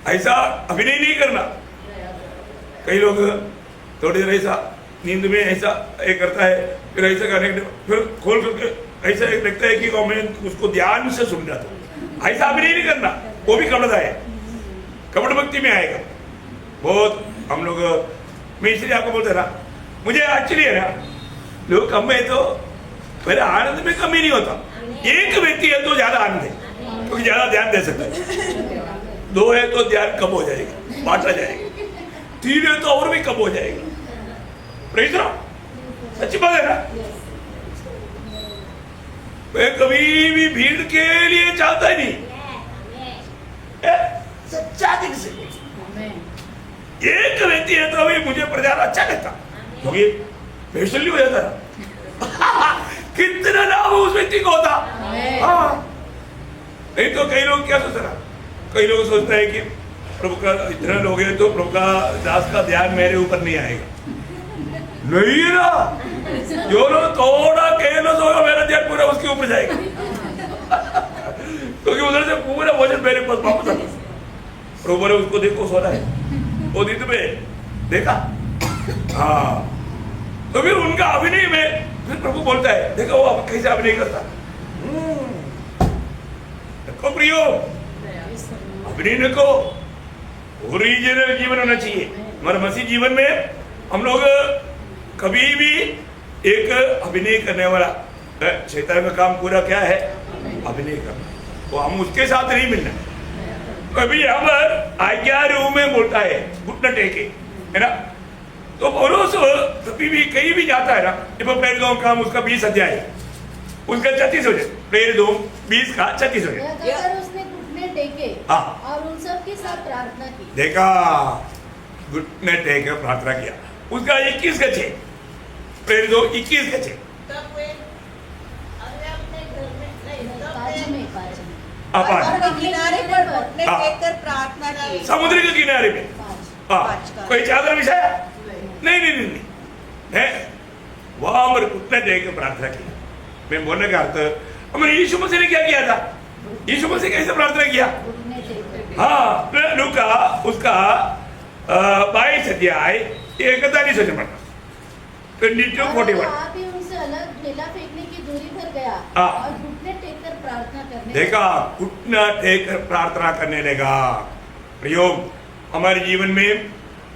ऐसा अभिनय नहीं करना। कई लोग थोड़ी देर ऐसा नींद में ऐसा एक करता है, फिर ऐसा करने के फिर खोल करके ऐसा लगता है कि मैं उसको ध्यान से सुन रहा था। ऐसा अभिनय नहीं करना, वो भी कपड़ा है, कपड़ भक्ति में आएगा। बहुत हम लोग, मैं इसलिए आपको बोलता ना, मुझे आश्चर्य है ना, लोग कम है तो मेरे आनंद में कमी नहीं होता। एक व्यक्ति है तो ज्यादा आनंद है, क्योंकि ज्यादा ध्यान दे सकता है। 2 है तो ध्यान कम हो जाएगा, बांटा जाएगा। 3 है तो और भी कम हो जाएगा। Praise the Lord. सच्ची बात है ना। मैं कभी भी भीड़ के लिए चाहता ही नहीं, सच्चा दिल से। एक व्यक्ति है तो अभी मुझे प्रचार अच्छा लगता, क्योंकि पेशेंटली हो जाता है। कितना लाभ उस व्यक्ति को होता। हाँ, नहीं तो कई लोग क्या सोचते ना, कई लोग सोचते हैं कि प्रभु का इतना लोग हैं तो प्रभु का दास का ध्यान मेरे ऊपर नहीं आएगा। नहीं है ना, जो लोग थोड़ा केयरलेस होगा मेरा ध्यान पूरा उसके ऊपर जाएगा। क्योंकि उधर से पूरा वजन मेरे पास वापस आता। प्रभु ने उसको देखो सोना है, वो दिन में देखा। हाँ, तो फिर उनका अभिनय में फिर प्रभु बोलता है, देखो वो कैसे अभिनय करता। देखो प्रियो, अभिनय देखो, ओरिजिनल जीवन होना चाहिए। हमारे मसीह जीवन में हम लोग कभी भी एक अभिनय करने वाला, शैतान का काम पूरा क्या है? अभिनय करना। तो हम उसके साथ नहीं मिलना। कभी यहाँ पर आज्ञा रूप में बोलता है घुटना टेके, है ना। तो पौलुस कभी भी कहीं भी जाता है ना, प्रेरित 2 काम उसका 20 अध्याय, उसका 36 हो जाए। प्रेरित 2 20 का 36 हो जाए। उसने घुटने टेके और उन सब के साथ प्रार्थना की। देखा, घुटने टेके प्रार्थना किया। उसका 21 का 6, प्रेरित 2 21 का 6। तब वे अपने घर में किनारे पर घुटने टेककर प्रार्थना की। समुद्र के किनारे में। कोई चादर बिछाया? नहीं, है वहां पर घुटने टेक प्रार्थना की। मैं बोलने का अर्थ, हमारे यीशु मसीह ने क्या किया था? यीशु मसीह कैसे प्रार्थना किया? हाँ, लूका उसका 22 अध्याय 41 से पढ़ना, 22-41। आप ही उनसे अलग ढेला फेंकने की दूरी पर गया और घुटने टेककर प्रार्थना करने। देखा, घुटना टेककर प्रार्थना करने लगा। प्रयोग हमारे जीवन में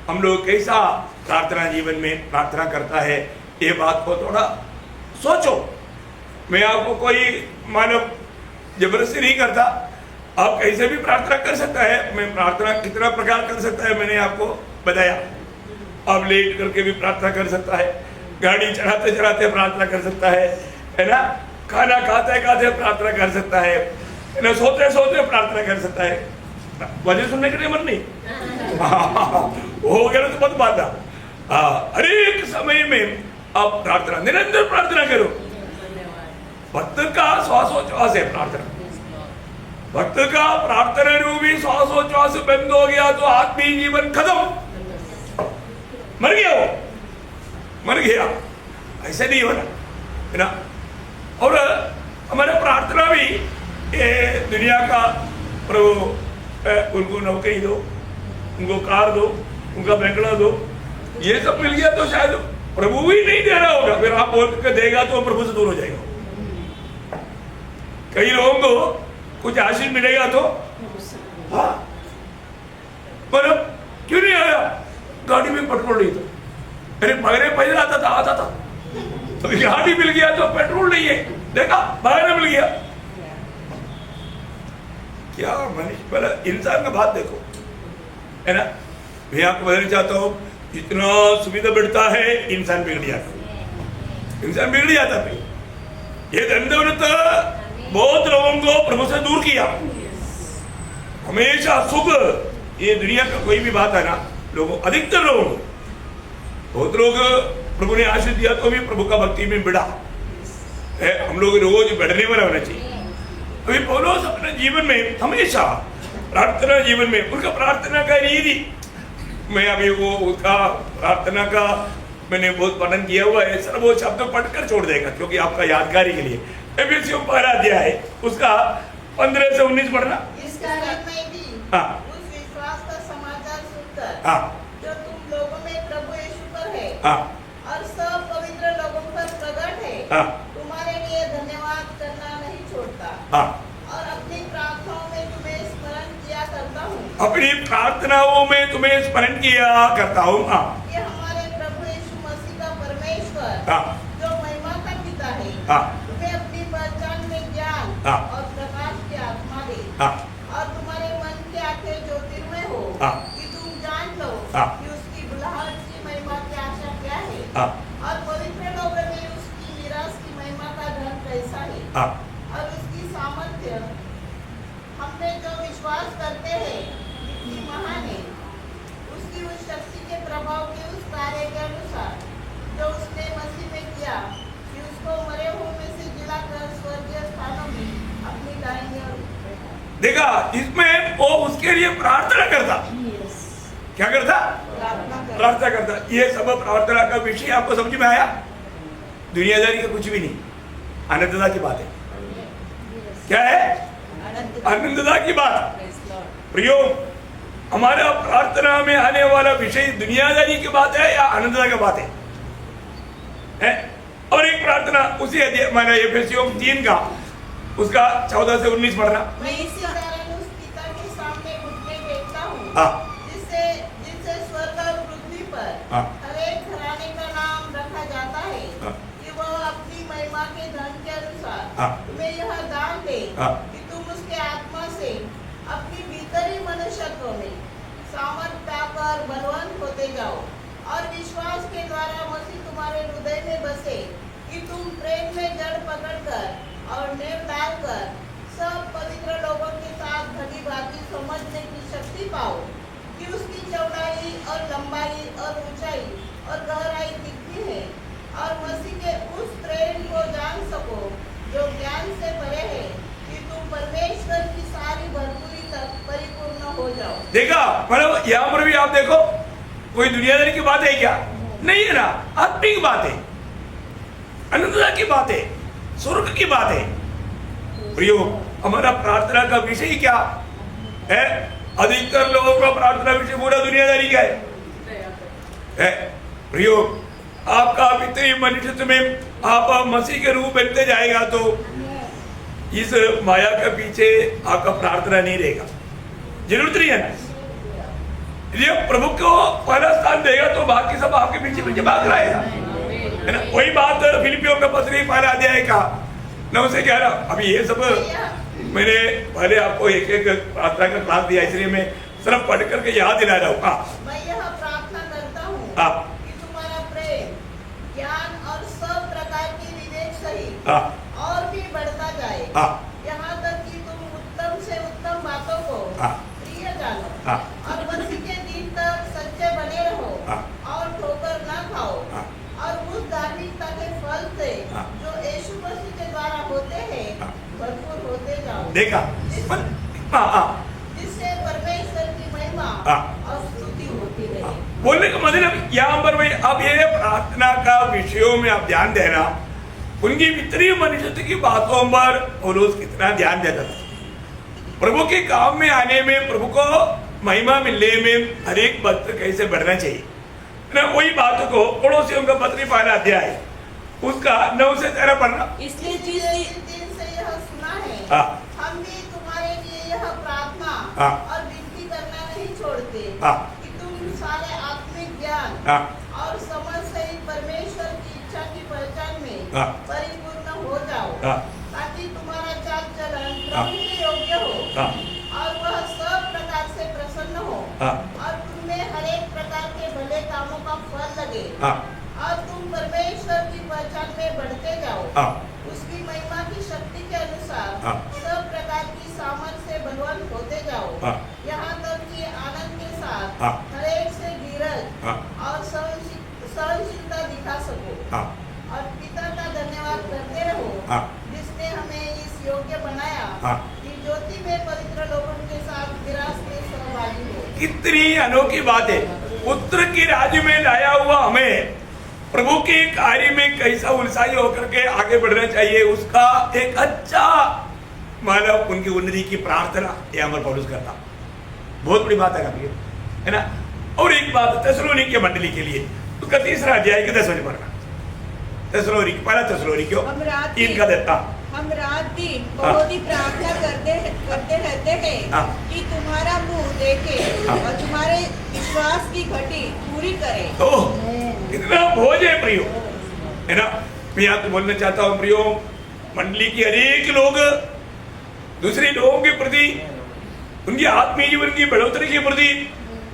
हम लोग कैसा प्रार्थना जीवन में प्रार्थना करता है, ये बात को थोड़ा सोचो। मैं आपको कोई मानव जबरदस्ती नहीं करता, आप कैसे भी प्रार्थना कर सकता है। मैं प्रार्थना कितना प्रकार कर सकता है मैंने आपको बताया। आप लेट करके भी प्रार्थना कर सकता है, गाड़ी चढ़ाते चढ़ाते प्रार्थना कर सकता है ना, खाना खाते खाते प्रार्थना कर सकता है ना, सोते सोते प्रार्थना कर सकता है। वजह सुनने के लिए मन नहीं हो गया तो मत बांधा। हर एक समय में आप प्रार्थना, निरंतर प्रार्थना करो। भक्त का श्वासोच्छ्वास है प्रार्थना। भक्त का प्रार्थना रूपी श्वासोच्छ्वास बंद हो गया तो आत्मीय जीवन खत्म, मर गया, वो मर गया। ऐसे नहीं होना, है ना। और हमारा प्रार्थना भी दुनिया का प्रभु उनको नौकरी दो, उनको कार दो, उनका बंगला दो, ये सब मिल गया तो शायद प्रभु ही नहीं दे रहा होगा। फिर आप बोल के देगा तो प्रभु से दूर हो जाएगा। कई लोगों को कुछ आशीष मिलेगा तो हाँ, मतलब क्यों नहीं आया? गाड़ी में पेट्रोल नहीं था, मेरे पगड़े पैदल आता था, तो गाड़ी मिल गया तो पेट्रोल नहीं है, देखा भागने मिल गया। क्या मनुष्य, पहले इंसान का बात देखो, है ना। मैं आपको बताना चाहता हूँ, जितना सुविधा बढ़ता है इंसान बिगड़ जाता है। ये धन दौलत बहुत लोगों को प्रभु से दूर किया। हमेशा सुख, ये दुनिया का कोई भी बात है ना, लोगों, अधिकतर लोगों को, बहुत लोग प्रभु ने आशीष दिया तो भी प्रभु का भक्ति में बढ़ा है। हम लोग रोज बढ़ने वाला होना चाहिए। अभी पौलुस अपने जीवन में हमेशा प्रार्थना, जीवन में उनका प्रार्थना का रीति, मैं अभी वो उसका प्रार्थना का मैंने बहुत वर्णन किया हुआ है, सर वो शब्द पढ़कर छोड़ देगा क्योंकि आपका यादगारी के लिए। एफिसियों 12 अध्याय उसका 15 से 19 पढ़ना। इस कारण मैं भी उस विश्वास का समाचार सुनकर जो तुम लोगों में प्रभु यीशु पर है और सब पवित्र लोगों पर प्रकट है, तुम्हारे लिए धन्यवाद करना नहीं छोड़ता और अपनी प्रार्थनाओं में तुम्हें स्मरण किया करता हूँ। अपनी प्रार्थनाओं में तुम्हें स्मरण किया करता हूँ। ये हमारे प्रभु यीशु मसीह का परमेश्वर जो महिमा का पिता है, तुम्हें अपनी पहचान में ज्ञान और प्रकाश की आत्मा दे और तुम्हारे मन की आंखें ज्योतिर्मय हो कि तुम जान लो कि उसकी बुलाहट की महिमा की आशा क्या है और पवित्र लोगों में उसकी मिरास की महिमा का धन कैसा है और उसकी सामर्थ्य हमने जो विश्वास करते हैं कितनी महान है। उसकी उस शक्ति के प्रभाव के उस कार्य के अनुसार जो उसने मसीह में किया कि उसको मरे हुए में से जिलाकर स्वर्गीय स्थानों में अपनी दाहिनी ओर बैठा। देखा, इसमें वो उसके लिए प्रार्थना करता। क्या करता? प्रार्थना करता। ये सब प्रार्थना का विषय आपको समझ में आया? दुनियादारी का कुछ भी नहीं, आनंदता की बात है। क्या है? आनंदता की बात। प्रियो, हमारा प्रार्थना में आने वाला विषय दुनियादारी की बात है या आनंदता की बात है? और एक प्रार्थना उसी मैंने एफिसियों 3 का उसका 14 से 19 पढ़ना। मैं इसी कारण उस पिता के सामने घुटने टेकता हूँ जिससे स्वर्ग और पृथ्वी पर हर एक घराने का नाम रखा जाता है कि वह अपनी महिमा के धन के अनुसार तुम्हें यह दान दे कि तुम उसके आत्मा से अपनी भीतरी मनुष्यत्व में सामर्थ पाकर बलवान होते जाओ और विश्वास के द्वारा मसीह तुम्हारे हृदय में बसे कि तुम प्रेम में जड़ पकड़कर और नेव डालकर सब पवित्र लोगों के साथ भली भांति समझने की शक्ति पाओ कि उसकी चौड़ाई और लंबाई और ऊंचाई और गहराई कितनी है और मसीह के उस प्रेम को जान सको जो ज्ञान से परे है कि तुम परमेश्वर की सारी भरपूरी तक परिपूर्ण हो जाओ। देखा, मतलब यहाँ पर भी आप देखो, कोई दुनियादारी की बात है क्या? नहीं है ना, आत्मिक बात है, अनंतता की बात है, स्वर्ग की बात है। प्रियो, हमारा प्रार्थना का विषय क्या है? अधिकतर लोगों का प्रार्थना विषय पूरा दुनियादारी का है। प्रियो, आपका भीतरी मनुष्य में आप मसीह के रूप बनते जाएगा तो इस माया के पीछे आपका प्रार्थना नहीं रहेगा, जरूरत नहीं है ना। ये प्रभु को पहला स्थान देगा तो बाकी सब आपके पीछे पीछे भाग रहेगा, है ना। वही बात फिलिपियों का पत्री 12 अध्याय का 9 से 11। अभी ये सब मैंने पहले आपको एक एक प्रार्थना का क्लास दिया, इसलिए मैं सिर्फ पढ़ करके याद दिला रहा हूँ। मैं यह प्रार्थना करता हूँ कि तुम्हारा प्रेम, ज्ञान और सब प्रकार की विवेक सहित और भी बढ़ता जाए, यहाँ तक कि तुम उत्तम से उत्तम बातों को प्रिय जानो और मसीह के दिन तक सच्चे बने रहो और ठोकर न खाओ और उस धार्मिकता के फल से जो यीशु मसीह के द्वारा होते हैं भरपूर होते जाओ। देखा, जिससे परमेश्वर की महिमा और स्तुति होती रहे। बोलने का मतलब यहाँ पर भाई अब ये प्रार्थना का विषयों में आप ध्यान देना, उनकी भीतरी मनुष्य की बातों पर पौलुस कितना ध्यान देता था। प्रभु के काम में आने में, प्रभु को महिमा मिलने में हर एक भक्त कैसे बढ़ना चाहिए ना, वही बात को पड़ोसियों का पत्री 12 अध्याय उसका 9 से 13 पढ़ना। इसलिए जिस दिन से यह सुना है हम भी तुम्हारे लिए यह प्रार्थना और विनती करना नहीं छोड़ते कि तुम सारे आत्मिक ज्ञान हाँ। और समझ सहित परमेश्वर की इच्छा की पहचान में हाँ। परिपूर्ण हो जाओ, हाँ। ताकि तुम्हारा चाल चलन हाँ। प्रभु के योग्य हो हाँ। और वह सब प्रकार से प्रसन्न हो हाँ। और तुम्हें हर एक प्रकार के भले कामों का फल लगे हाँ। और तुम परमेश्वर की पहचान में बढ़ते जाओ, हाँ। उसकी महिमा की शक्ति के अनुसार हाँ। सब प्रकार की सामर्थ से बलवान होते जाओ, हाँ। यहाँ तक कि आनंद के साथ हाँ। हर एक से धीरज हाँ। और सहनशीलता दिखा सको हाँ। और पिता का धन्यवाद करते रहो, हाँ। जिसने हमें इस योग्य बनाया हाँ। कि ज्योति में पवित्र लोगों के साथ विरासत में सहभागी हो। कितनी अनोखी बात है। पुत्र की राज्य में लाया हुआ हमें प्रभु के कार्य में कैसा उत्साही होकर के आगे बढ़ना चाहिए, उसका एक अच्छा मतलब उनकी उन्नति की प्रार्थना ये अमर पौलुस करता। बहुत बड़ी बात है ना। और एक बात थिस्सलुनीके के मंडली के लिए, उसका 3रा अध्याय के 10वें पढ़ना। थिस्सलुनीके, पहला थिस्सलुनीके हम रात 3 का देता। हम रात दिन बहुत ही प्रार्थना करते रहते हैं हाँ। कि तुम्हारा मुंह देखे हाँ। और तुम्हारे विश्वास की घटी पूरी करे। तो कितना बोझ है प्रियो, है ना। मैं आपको बोलना चाहता हूँ प्रियो, मंडली के अनेक लोग दूसरे लोगों के प्रति, उनकी आत्मीय जीवन की बढ़ोतरी के प्रति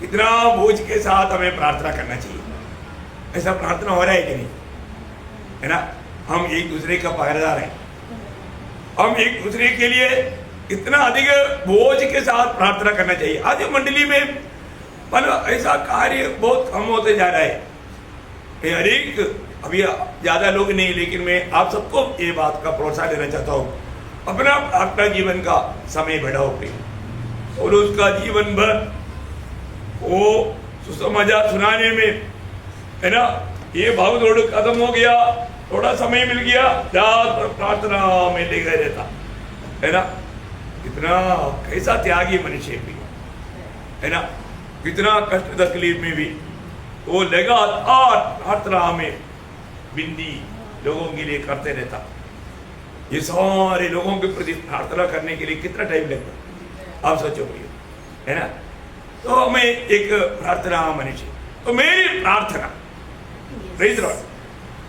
इतना बोझ के साथ हमें प्रार्थना करना चाहिए। ऐसा प्रार्थना हो रहा है कि नहीं, है ना। हम एक दूसरे का पहरेदार हैं, हम एक दूसरे के लिए इतना अधिक बोझ के साथ प्रार्थना करना चाहिए। आज मंडली में मतलब ऐसा कार्य बहुत कम होते जा रहा है। हर एक अभी ज्यादा लोग नहीं, लेकिन मैं आप सबको ये बात का प्रोत्साहन देना चाहता हूँ, अपना जीवन का समय बढ़ाओ प्रिय। और उसका जीवन भर वो सुसमाचार सुनाने में, है ना, ये भाग दौड़ खत्म हो गया, थोड़ा समय मिल गया, रात भर प्रार्थना में लगा रहता, है ना। कितना कैसा त्यागी मनुष्य भी, है ना। कितना कष्ट तकलीफ में भी वो लगातार प्रार्थना में बिंदी लोगों के लिए करते रहता। ये सारे लोगों के प्रति प्रार्थना करने के लिए कितना टाइम लगता, आप सोचो भैया, है ना। तो हमें एक प्रार्थना मनुष्य, तो मेरी प्रार्थना प्रेज़ द लॉर्ड,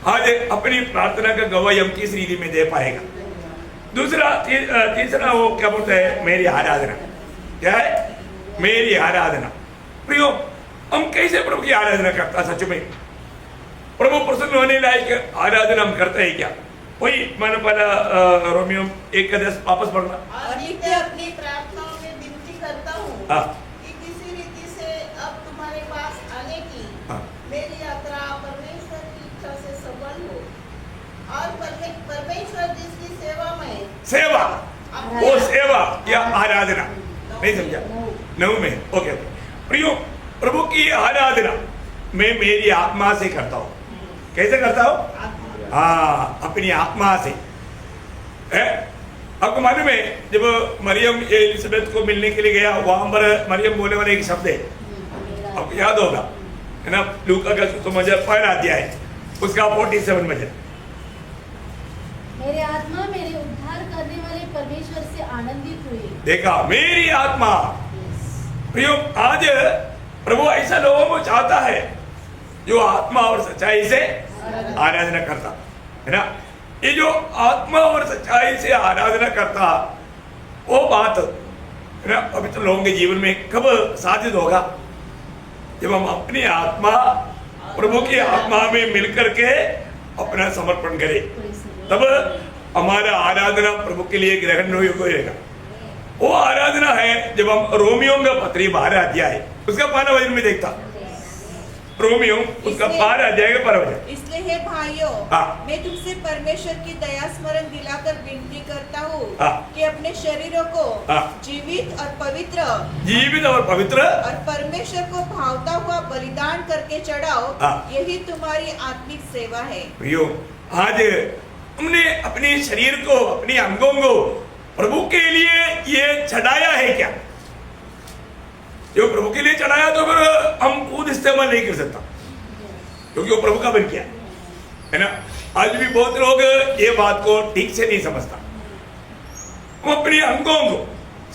आज अपनी प्रार्थना का गवाही हम किस रीति में दे पाएगा। दूसरा तीसरा वो क्या बोलता है, मेरी आराधना। क्या है? मेरी आराधना। प्रियो, हम कैसे प्रभु की आराधना करता, सच में प्रभु प्रसन्न होने लायक आराधना हम करते हैं क्या? वही मैंने पहला रोमियो 1:10 वापस पढ़ना। और नित्य अपनी प्रार्थनाओं में विनती करता हूँ कि किसी रीति से अब तुम्हारे पास आने की मेरी यात्रा परमेश्वर की इच्छा से सफल हो, और परमेश्वर जिसकी सेवा में सेवा, वो सेवा या आराधना, नहीं समझा? 9 में ओके। प्रियो, प्रभु की आराधना मैं मेरी आत्मा से करता हूँ। कैसे करता हूँ? हाँ, अपनी आत्मा से। आपको मालूम है, जब मरियम एलिजाबेथ को मिलने के लिए गया, वहां पर मरियम बोलने वाले एक शब्द है, आपको याद होगा, है ना। लूका का सुसमाचार पहला अध्याय उसका 47 वचन। मेरी आत्मा मेरे उद्धार करने वाले परमेश्वर से आनंदित हुई। देखा, मेरी आत्मा। प्रियो, आज प्रभु ऐसा लोगों को चाहता है जो आत्मा और सच्चाई से आराधना करता, है ना। ये जो आत्मा और सच्चाई से आराधना करता, वो बात, है ना, पवित्र लोगों के जीवन में कब साधित होगा? जब हम अपनी आत्मा प्रभु की आत्मा में मिलकर के अपना समर्पण करें, तब हमारा आराधना प्रभु के लिए ग्रहण योग्य होगा। वो आराधना है जब हम रोमियो का पत्री 12 अध्याय उसका 12 वचन में देखता, रोमियो उसका 12 अध्याय का 12 वचन। इसलिए हे भाइयों, मैं तुमसे परमेश्वर की दया स्मरण दिलाकर विनती करता हूँ कि अपने शरीरों को जीवित और पवित्र और परमेश्वर को भावता हुआ बलिदान करके चढ़ाओ, यही तुम्हारी आत्मिक सेवा है। प्रियो, आज हमने अपने शरीर को, अपने अंगों को प्रभु के लिए ये चढ़ाया है क्या? जो प्रभु के लिए चढ़ाया तो फिर हम खुद इस्तेमाल नहीं कर सकता, क्योंकि वो प्रभु का बन गया, है ना। आज भी बहुत लोग ये बात को ठीक से नहीं समझता। हम अपने अंगों को,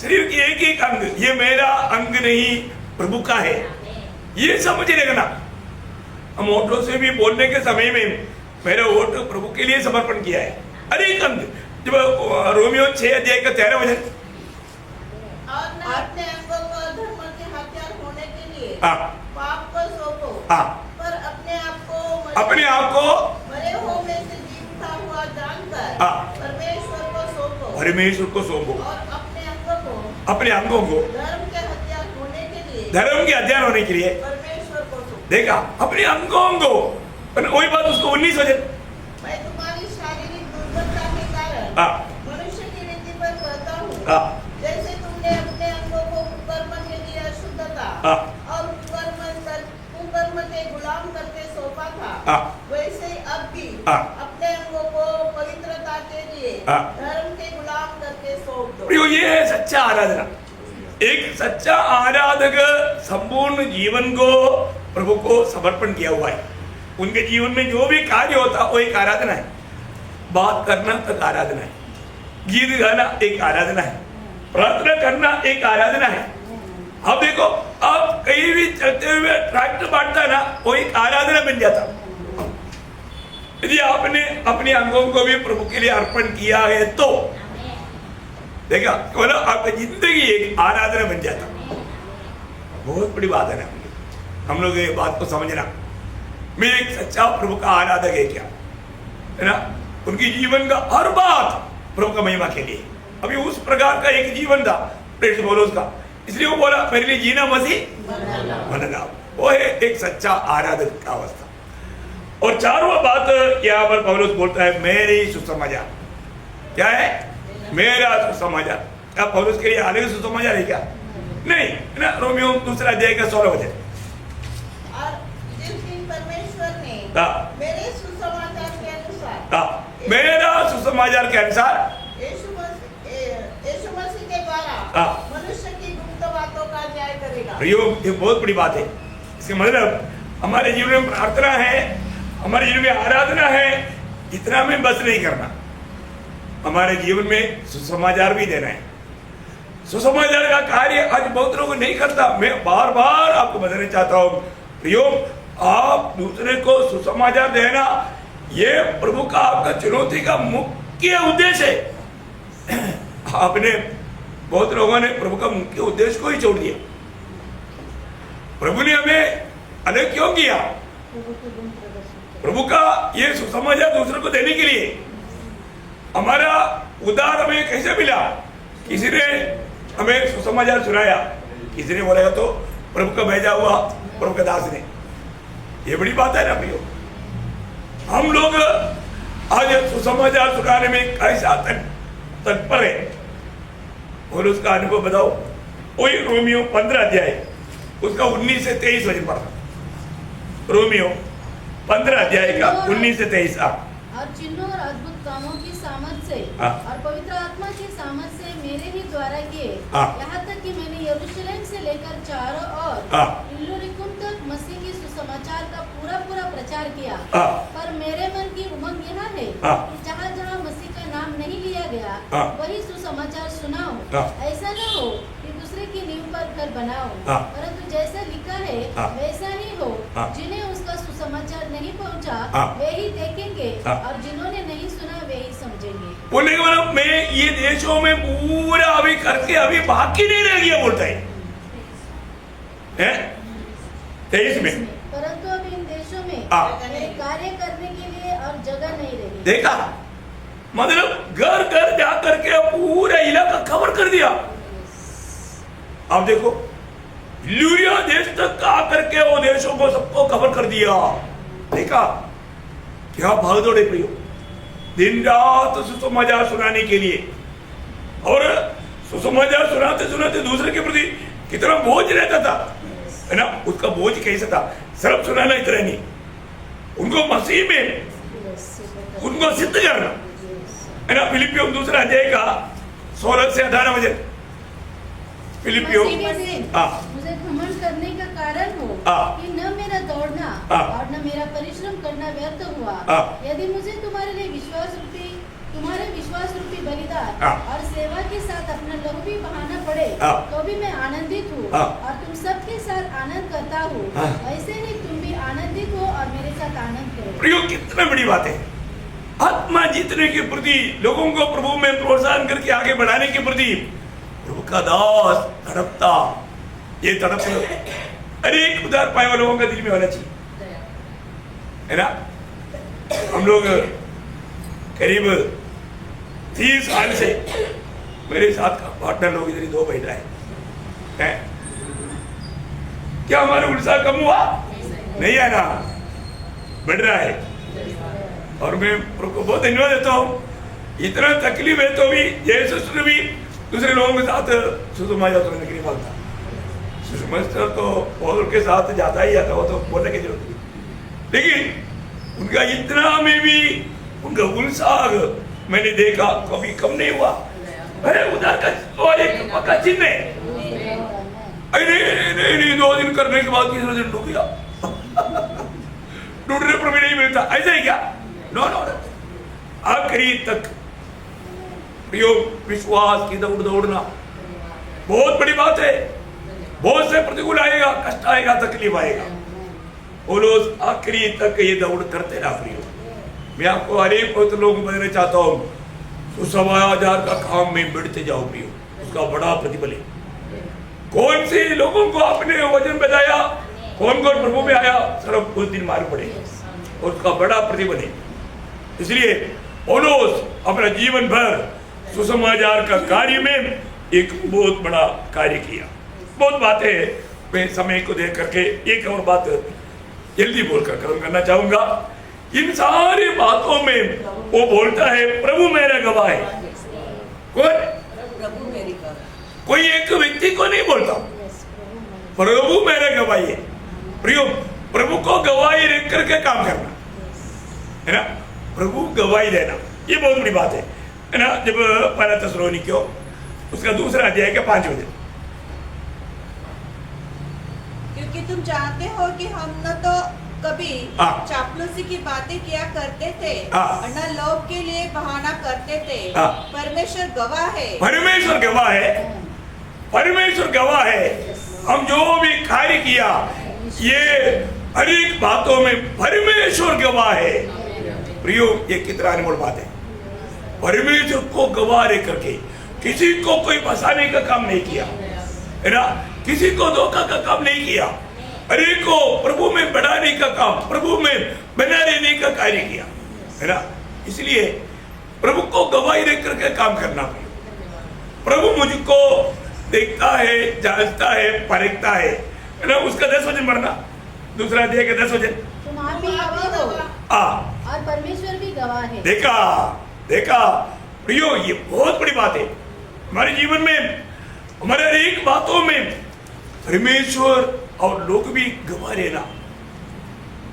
शरीर की एक एक अंग, ये मेरा अंग नहीं प्रभु का है, ये समझ लेना। हम होठों से भी बोलने के समय में मेरे होठ प्रभु के लिए समर्पण किया है। अनेक अंग, जब रोमियो 6 अध्याय का 13 वचन, और न अपने अंगों को धर्म के हथियार होने के लिए हाँ पाप को सौंपो, हाँ, पर अपने आप को मरे हो में से जीविता हुआ जानकर हाँ, परमेश्वर को सौंपो और अपने अंगों को धर्म के हथियार होने के लिए परमेश्वर को सौंपो। देखा, अपने अंगों को, वही बात उसको 19 वचन, मैं तुम्हारी शारीरिक दुर्बलता के कारण हाँ, मनुष्य की रीति पर कहता हूँ, हाँ, जैसे तुमने अपने अंगों को कुकर्म के लिए अशुद्धता हाँ, और कुकर्म के गुलाम करके सौंपा था, हाँ, वैसे ही अब भी हाँ, अपने अंगों को पवित्रता के लिए हाँ, धर्म के गुलाम करके सौंप दो। प्रियो, ये है सच्चा आराधना। एक सच्चा आराधक संपूर्ण जीवन को प्रभु को समर्पण किया हुआ है। उनके जीवन में जो भी कार्य होता वो एक आराधना है। बात करना तक आराधना है, गीत गाना एक आराधना है, प्रार्थना करना एक आराधना है। अब देखो, अब कहीं भी चलते हुए ट्रैक्टर बांटता ना, वो एक आराधना बन जाता। यदि आपने अपने अंगों को भी प्रभु के लिए अर्पण किया है तो देखा, बोला आपकी जिंदगी एक आराधना बन जाता। बहुत बड़ी बात है ना, हम लोग ये बात को समझना। मैं एक सच्चा प्रभु का आराधक है क्या, है ना, उनकी जीवन का हर बात प्रभु का महिमा के लिए। अभी उस प्रकार का एक जीवन था प्रेरित पौलुस का, इसलिए वो बोला मेरे लिए जीना मसीह बनना। वो है एक सच्चा आराधक का अवस्था। और चारवा बात यहाँ पर पौलुस बोलता है, मेरे सुसमाचार। क्या है? मेरा सुसमाचार। क्या पौलुस के लिए अलग सुसमाचार है क्या? नहीं, ना। रोमियो 2 अध्याय का 16 वचन, और जिस दिन परमेश्वर ने मेरे सुसमाचार के अनुसार, मेरा सुसमाचार के अनुसार यीशु मसीह के द्वारा मनुष्य की गुप्त बातों का न्याय करेगा। ये बहुत बड़ी बात है। इसका मतलब हमारे जीवन में प्रार्थना है, हमारे जीवन में आराधना है, इतना में बस नहीं करना, हमारे जीवन में सुसमाचार भी देना है। सुसमाचार का कार्य आज बहुत लोग नहीं करता। मैं बार बार आपको बताना चाहता हूँ प्रियो, आप दूसरे को सुसमाचार देना, ये प्रभु का आपका चुनौती का मुख्य उद्देश्य है। आपने बहुत लोगों ने प्रभु का मुख्य उद्देश्य को ही छोड़ दिया। प्रभु ने हमें अलग क्यों किया? प्रभु का ये सुसमाचार दूसरे को देने के लिए। हमारा उद्धार हमें कैसे मिला? किसी ने हमें सुसमाचार सुनाया, किसी ने बोलेगा तो प्रभु का भेजा हुआ प्रभु का दास ने। ये बड़ी बात है ना भैया। हम लोग आज सुसमाचार सुनाने में कैसा तत्पर है, और उसका अनुभव बताओ। वही रोमियो 15 अध्याय उसका 19 से 23 वचन पढ़ा। रोमियो 15 अध्याय का 19 से 23। और चिन्हों और अद्भुत कामों की सामर्थ से और पवित्र आत्मा की सामर्थ से मेरे ही द्वारा किए, यहाँ तक कि मैंने यरूशलेम से लेकर चारों ओर इल्लुरिकुम तक मसीह की सुसमाचार का पूरा प्रचार किया। पर मेरे मन की उमंग यह है कि जहाँ जहाँ मसीह का नाम नहीं लिया गया वही सुसमाचार सुनाओ। ऐसा न हो कि दूसरे की नींव पर घर बनाओ, परंतु जैसा लिखा है वैसा ही हो। जिन्हें उसका सुसमाचार नहीं पहुँचा वे ही देखेंगे, और जिन्होंने नहीं सुना वे ही समझेंगे। बोलने के मतलब मैं ये देशों में पूरा अभी करके अभी बाकी नहीं रह गया, बोलता है 23 में। परंतु अब इन देशों में मेरे कार्य करने के लिए और जगह नहीं रही। देखा, मतलब घर घर जा करके पूरा इलाका कवर कर दिया। अब देखो, लूरिया देश तक आकर के वो देशों को सबको कवर कर दिया। देखा क्या भागदौड़ है प्रियो, दिन रात सुसमाचार सुनाने के लिए। और सुसमाचार सुनाते सुनाते दूसरे के प्रति कितना बोझ रहता था, है ना। उसका बोझ कैसा था? सिर्फ सुनाना इतना नहीं, उनको मसीह में उनको सिद्ध करना, है ना। फिलिपियो 2 अध्याय का 16 से 18 वचन। फिलिपियो मुझे घमंड करने का कारण हो कि न मेरा दौड़ना और न मेरा परिश्रम करना व्यर्थ हुआ। यदि मुझे तुम्हारे विश्वास रूपी बलिदान और सेवा के साथ अपना लहू भी बहाना पड़े तो भी मैं आनंदित हूँ और तुम सबके साथ आनंद करता हूँ। ऐसे ही तुम भी आनंदित हो और मेरे साथ आनंद करो। प्रियो, कितना बड़ी बात है। आत्मा जीतने के प्रति, लोगों को प्रभु में प्रोत्साहन करके आगे बढ़ाने के प्रति प्रभु का दास तड़पता, ये तड़प अनेक उदार पाए हुए लोगों के दिल में होना चाहिए, है ना। हम लोग करीब 30 साल से मेरे साथ का पार्टनर लोग इधर 2 बैठा है। क्या हमारा उत्साह कम हुआ? नहीं है ना, बढ़ रहा है। और मैं प्रभु को बहुत धन्यवाद देता हूँ। इतना तकलीफ है तो भी जय सिस्टर भी दूसरे लोगों के साथ सुषमा जाता है, नहीं भागता। सुषमा तो पौधों के साथ जाता ही जाता, वो तो बोलने की जरूरत नहीं। लेकिन उनका इतना में भी उनका उत्साह मैंने देखा कभी कम नहीं हुआ। अरे उधर का वो एक पक्का चिन्ह है। नहीं 2 दिन करने के बाद तीसरे दिन डूब गया। टूटने पर भी नहीं मिलता, ऐसा ही क्या? नो नो, आखिरी तक प्रियो विश्वास की दौड़ना बहुत बड़ी बात है। बहुत से प्रतिकूल आएगा, कष्ट आएगा, तकलीफ आएगा, बोलो आखिरी तक ये दौड़ करते रहा। प्रियो, मैं आपको अनेक बहुत लोग बताना चाहता हूँ, सुसमाचार का काम में बढ़ते जाओ प्रियो, उसका बड़ा प्रतिफल है। कौन से लोगों को आपने वजन बताया, कौन कौन प्रभु में आया, सिर्फ कुछ दिन मार पड़े, उसका बड़ा प्रतिफल है। इसलिए पौलुस अपना जीवन भर सुसमाचार का कार्य में एक बहुत बड़ा कार्य किया। बहुत बातें मैं समय को देख करके एक और बात जल्दी बोलकर खत्म करना चाहूंगा। इन सारी बातों में वो बोलता है प्रभु मेरा गवाह है। कौन? प्रभु मेरी गवाह। कोई एक व्यक्ति को नहीं बोलता, प्रभु मेरा गवाही है। प्रियो, प्रभु को गवाही रख करके काम करना, है ना। प्रभु गवाही देना, ये बहुत बड़ी बात है ना। जब पहला थिस्सलुनीकियों उसका 2 अध्याय के 5 दिन, क्योंकि तुम जानते हो कि हम न तो कभी चापलूसी की बातें किया करते थे और न लोभ के लिए बहाना करते थे। परमेश्वर गवाह है। परमेश्वर गवाह है। परमेश्वर गवाह है। हम जो भी कार्य किया, ये हर एक बातों में परमेश्वर गवाह है। प्रियो, ये कितना अनमोल बात है। परमेश्वर को गवाह रह करके किसी को कोई फंसाने का काम नहीं किया, है ना। किसी को धोखा का काम नहीं किया, हरे को प्रभु में बढ़ाने का काम, प्रभु में बना रहने का कार्य किया, है ना। इसलिए प्रभु को गवाही रख करके काम करना। प्रभु मुझको देखता है, जांचता है, परखता है ना। उसका 10 वचन पढ़ना, 2 अध्याय के 10 वचन। तुम आप भी गवाह हो और परमेश्वर भी गवाह है। देखा देखा प्रियो, ये बहुत बड़ी बात है हमारे जीवन में। हमारे हर एक बातों में परमेश्वर और लोग भी गवाह रहना,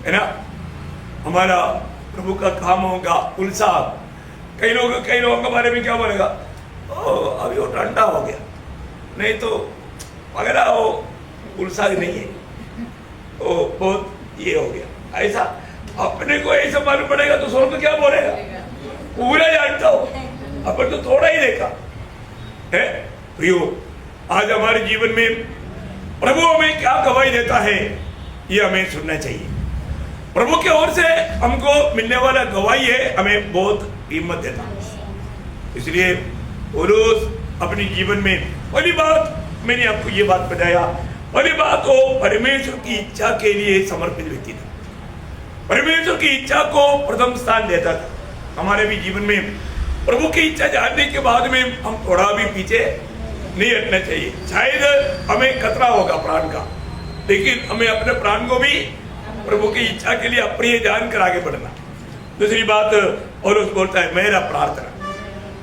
है ना। हमारा प्रभु का काम होगा उत्साह। कई लोगों के बारे में क्या बोलेगा, अभी वो ठंडा हो गया, नहीं तो अगर वो उत्साह नहीं है, वो बहुत ये हो गया ऐसा। अपने को ऐसा मालूम पड़ेगा तो स्वर्ग क्या बोलेगा, पूरा जानता हो, अपन तो थोड़ा ही देखा है। प्रियो, आज हमारे जीवन में प्रभु हमें क्या गवाही देता है, ये हमें सुनना चाहिए। प्रभु की ओर से हमको मिलने वाला गवाही है, हमें बहुत हिम्मत देता है। इसलिए पौलुस अपने जीवन में पहली बात, मैंने आपको ये बात बताया, पहली बात वो परमेश्वर की इच्छा के लिए समर्पित व्यक्ति था। परमेश्वर की इच्छा को प्रथम स्थान देता था। हमारे भी जीवन में प्रभु की इच्छा जानने के बाद में हम थोड़ा भी पीछे नहीं हटना चाहिए। शायद हमें खतरा होगा प्राण का, लेकिन हमें अपने प्राण को भी प्रभु की इच्छा के लिए अप्रिय जान कर आगे बढ़ना। दूसरी बात, पौलुस बोलता है मेरा प्रार्थना।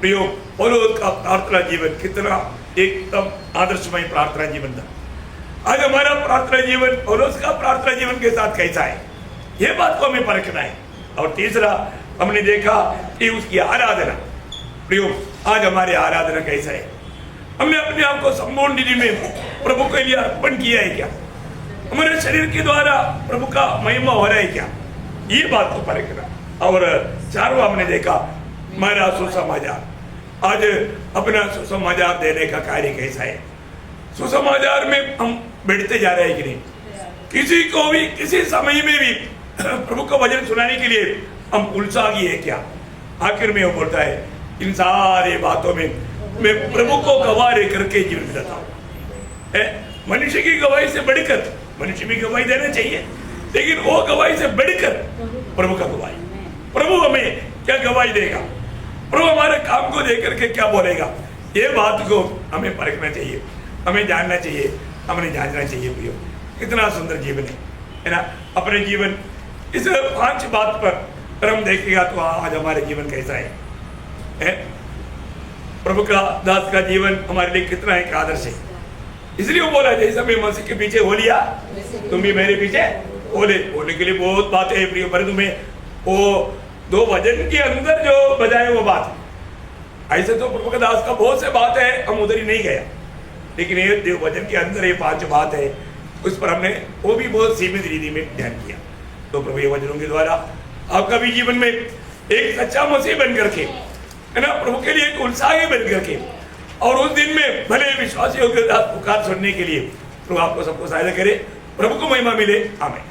प्रियो, पौलुस का प्रार्थना जीवन कितना एकदम आदर्शमय प्रार्थना जीवन था। आज हमारा प्रार्थना जीवन पौलुस का प्रार्थना जीवन के साथ कैसा है, ये बात को हमें परखना है। और तीसरा, हमने देखा कि उसकी आराधना। प्रियो, आज हमारी आराधना कैसा है, हमने अपने आप को संपूर्ण निधि में प्रभु के लिए अर्पण किया है क्या, हमारे शरीर के द्वारा प्रभु का महिमा हो रहा है क्या, ये बात को परखना। और चारों हमने देखा हमारा सुसमाचार, आज अपना सुसमाचार देने का कार्य कैसा है। सुसमाचार में हम बढ़ते जा रहे हैं कि नहीं, किसी को भी किसी समय में भी प्रभु का वचन सुनाने के लिए हम उत्साही है क्या? आखिर में वो बोलता है इन सारे बातों में मैं प्रभु को गवाह रह करके जीवन बिताता हूँ। मनुष्य की गवाही से बढ़कर, मनुष्य भी गवाही देना चाहिए, लेकिन वो गवाही से बढ़कर प्रभु का गवाही। प्रभु हमें क्या गवाही देगा, प्रभु हमारे काम को देख करके क्या बोलेगा, ये बात को हमें परखना चाहिए, हमें जानना चाहिए, हमें जांचना चाहिए। प्रियो, कितना सुंदर जीवन है ना। अपने जीवन इस 5 बात पर हम देखेगा तो आज हमारे जीवन कैसा है? प्रभु का दास का जीवन हमारे लिए कितना एक आदर्श है। इसलिए वो बोला जैसे मैं मसीह के पीछे हो लिया तुम भी मेरे पीछे होने के लिए बहुत बातें है प्रियो, पर तुम्हें वो 2 वचन के अंदर जो बजाय वो बात, ऐसे तो प्रभु का दास का बहुत से बात है, हम उधर ही नहीं गया, लेकिन ये 2 वचन के अंदर ये 5 बात है, उस पर हमने वो भी बहुत सीमित रीति में ध्यान किया। तो प्रभु ये वचनों के द्वारा आपका भी जीवन में एक सच्चा मसीह बन करके, है ना, प्रभु के लिए एक उत्साही बन करके, और उस दिन में भले विश्वासियों के साथ पुकार सुनने के लिए प्रभु आपको सबको सहायता करे। प्रभु को महिमा मिले। आमीन।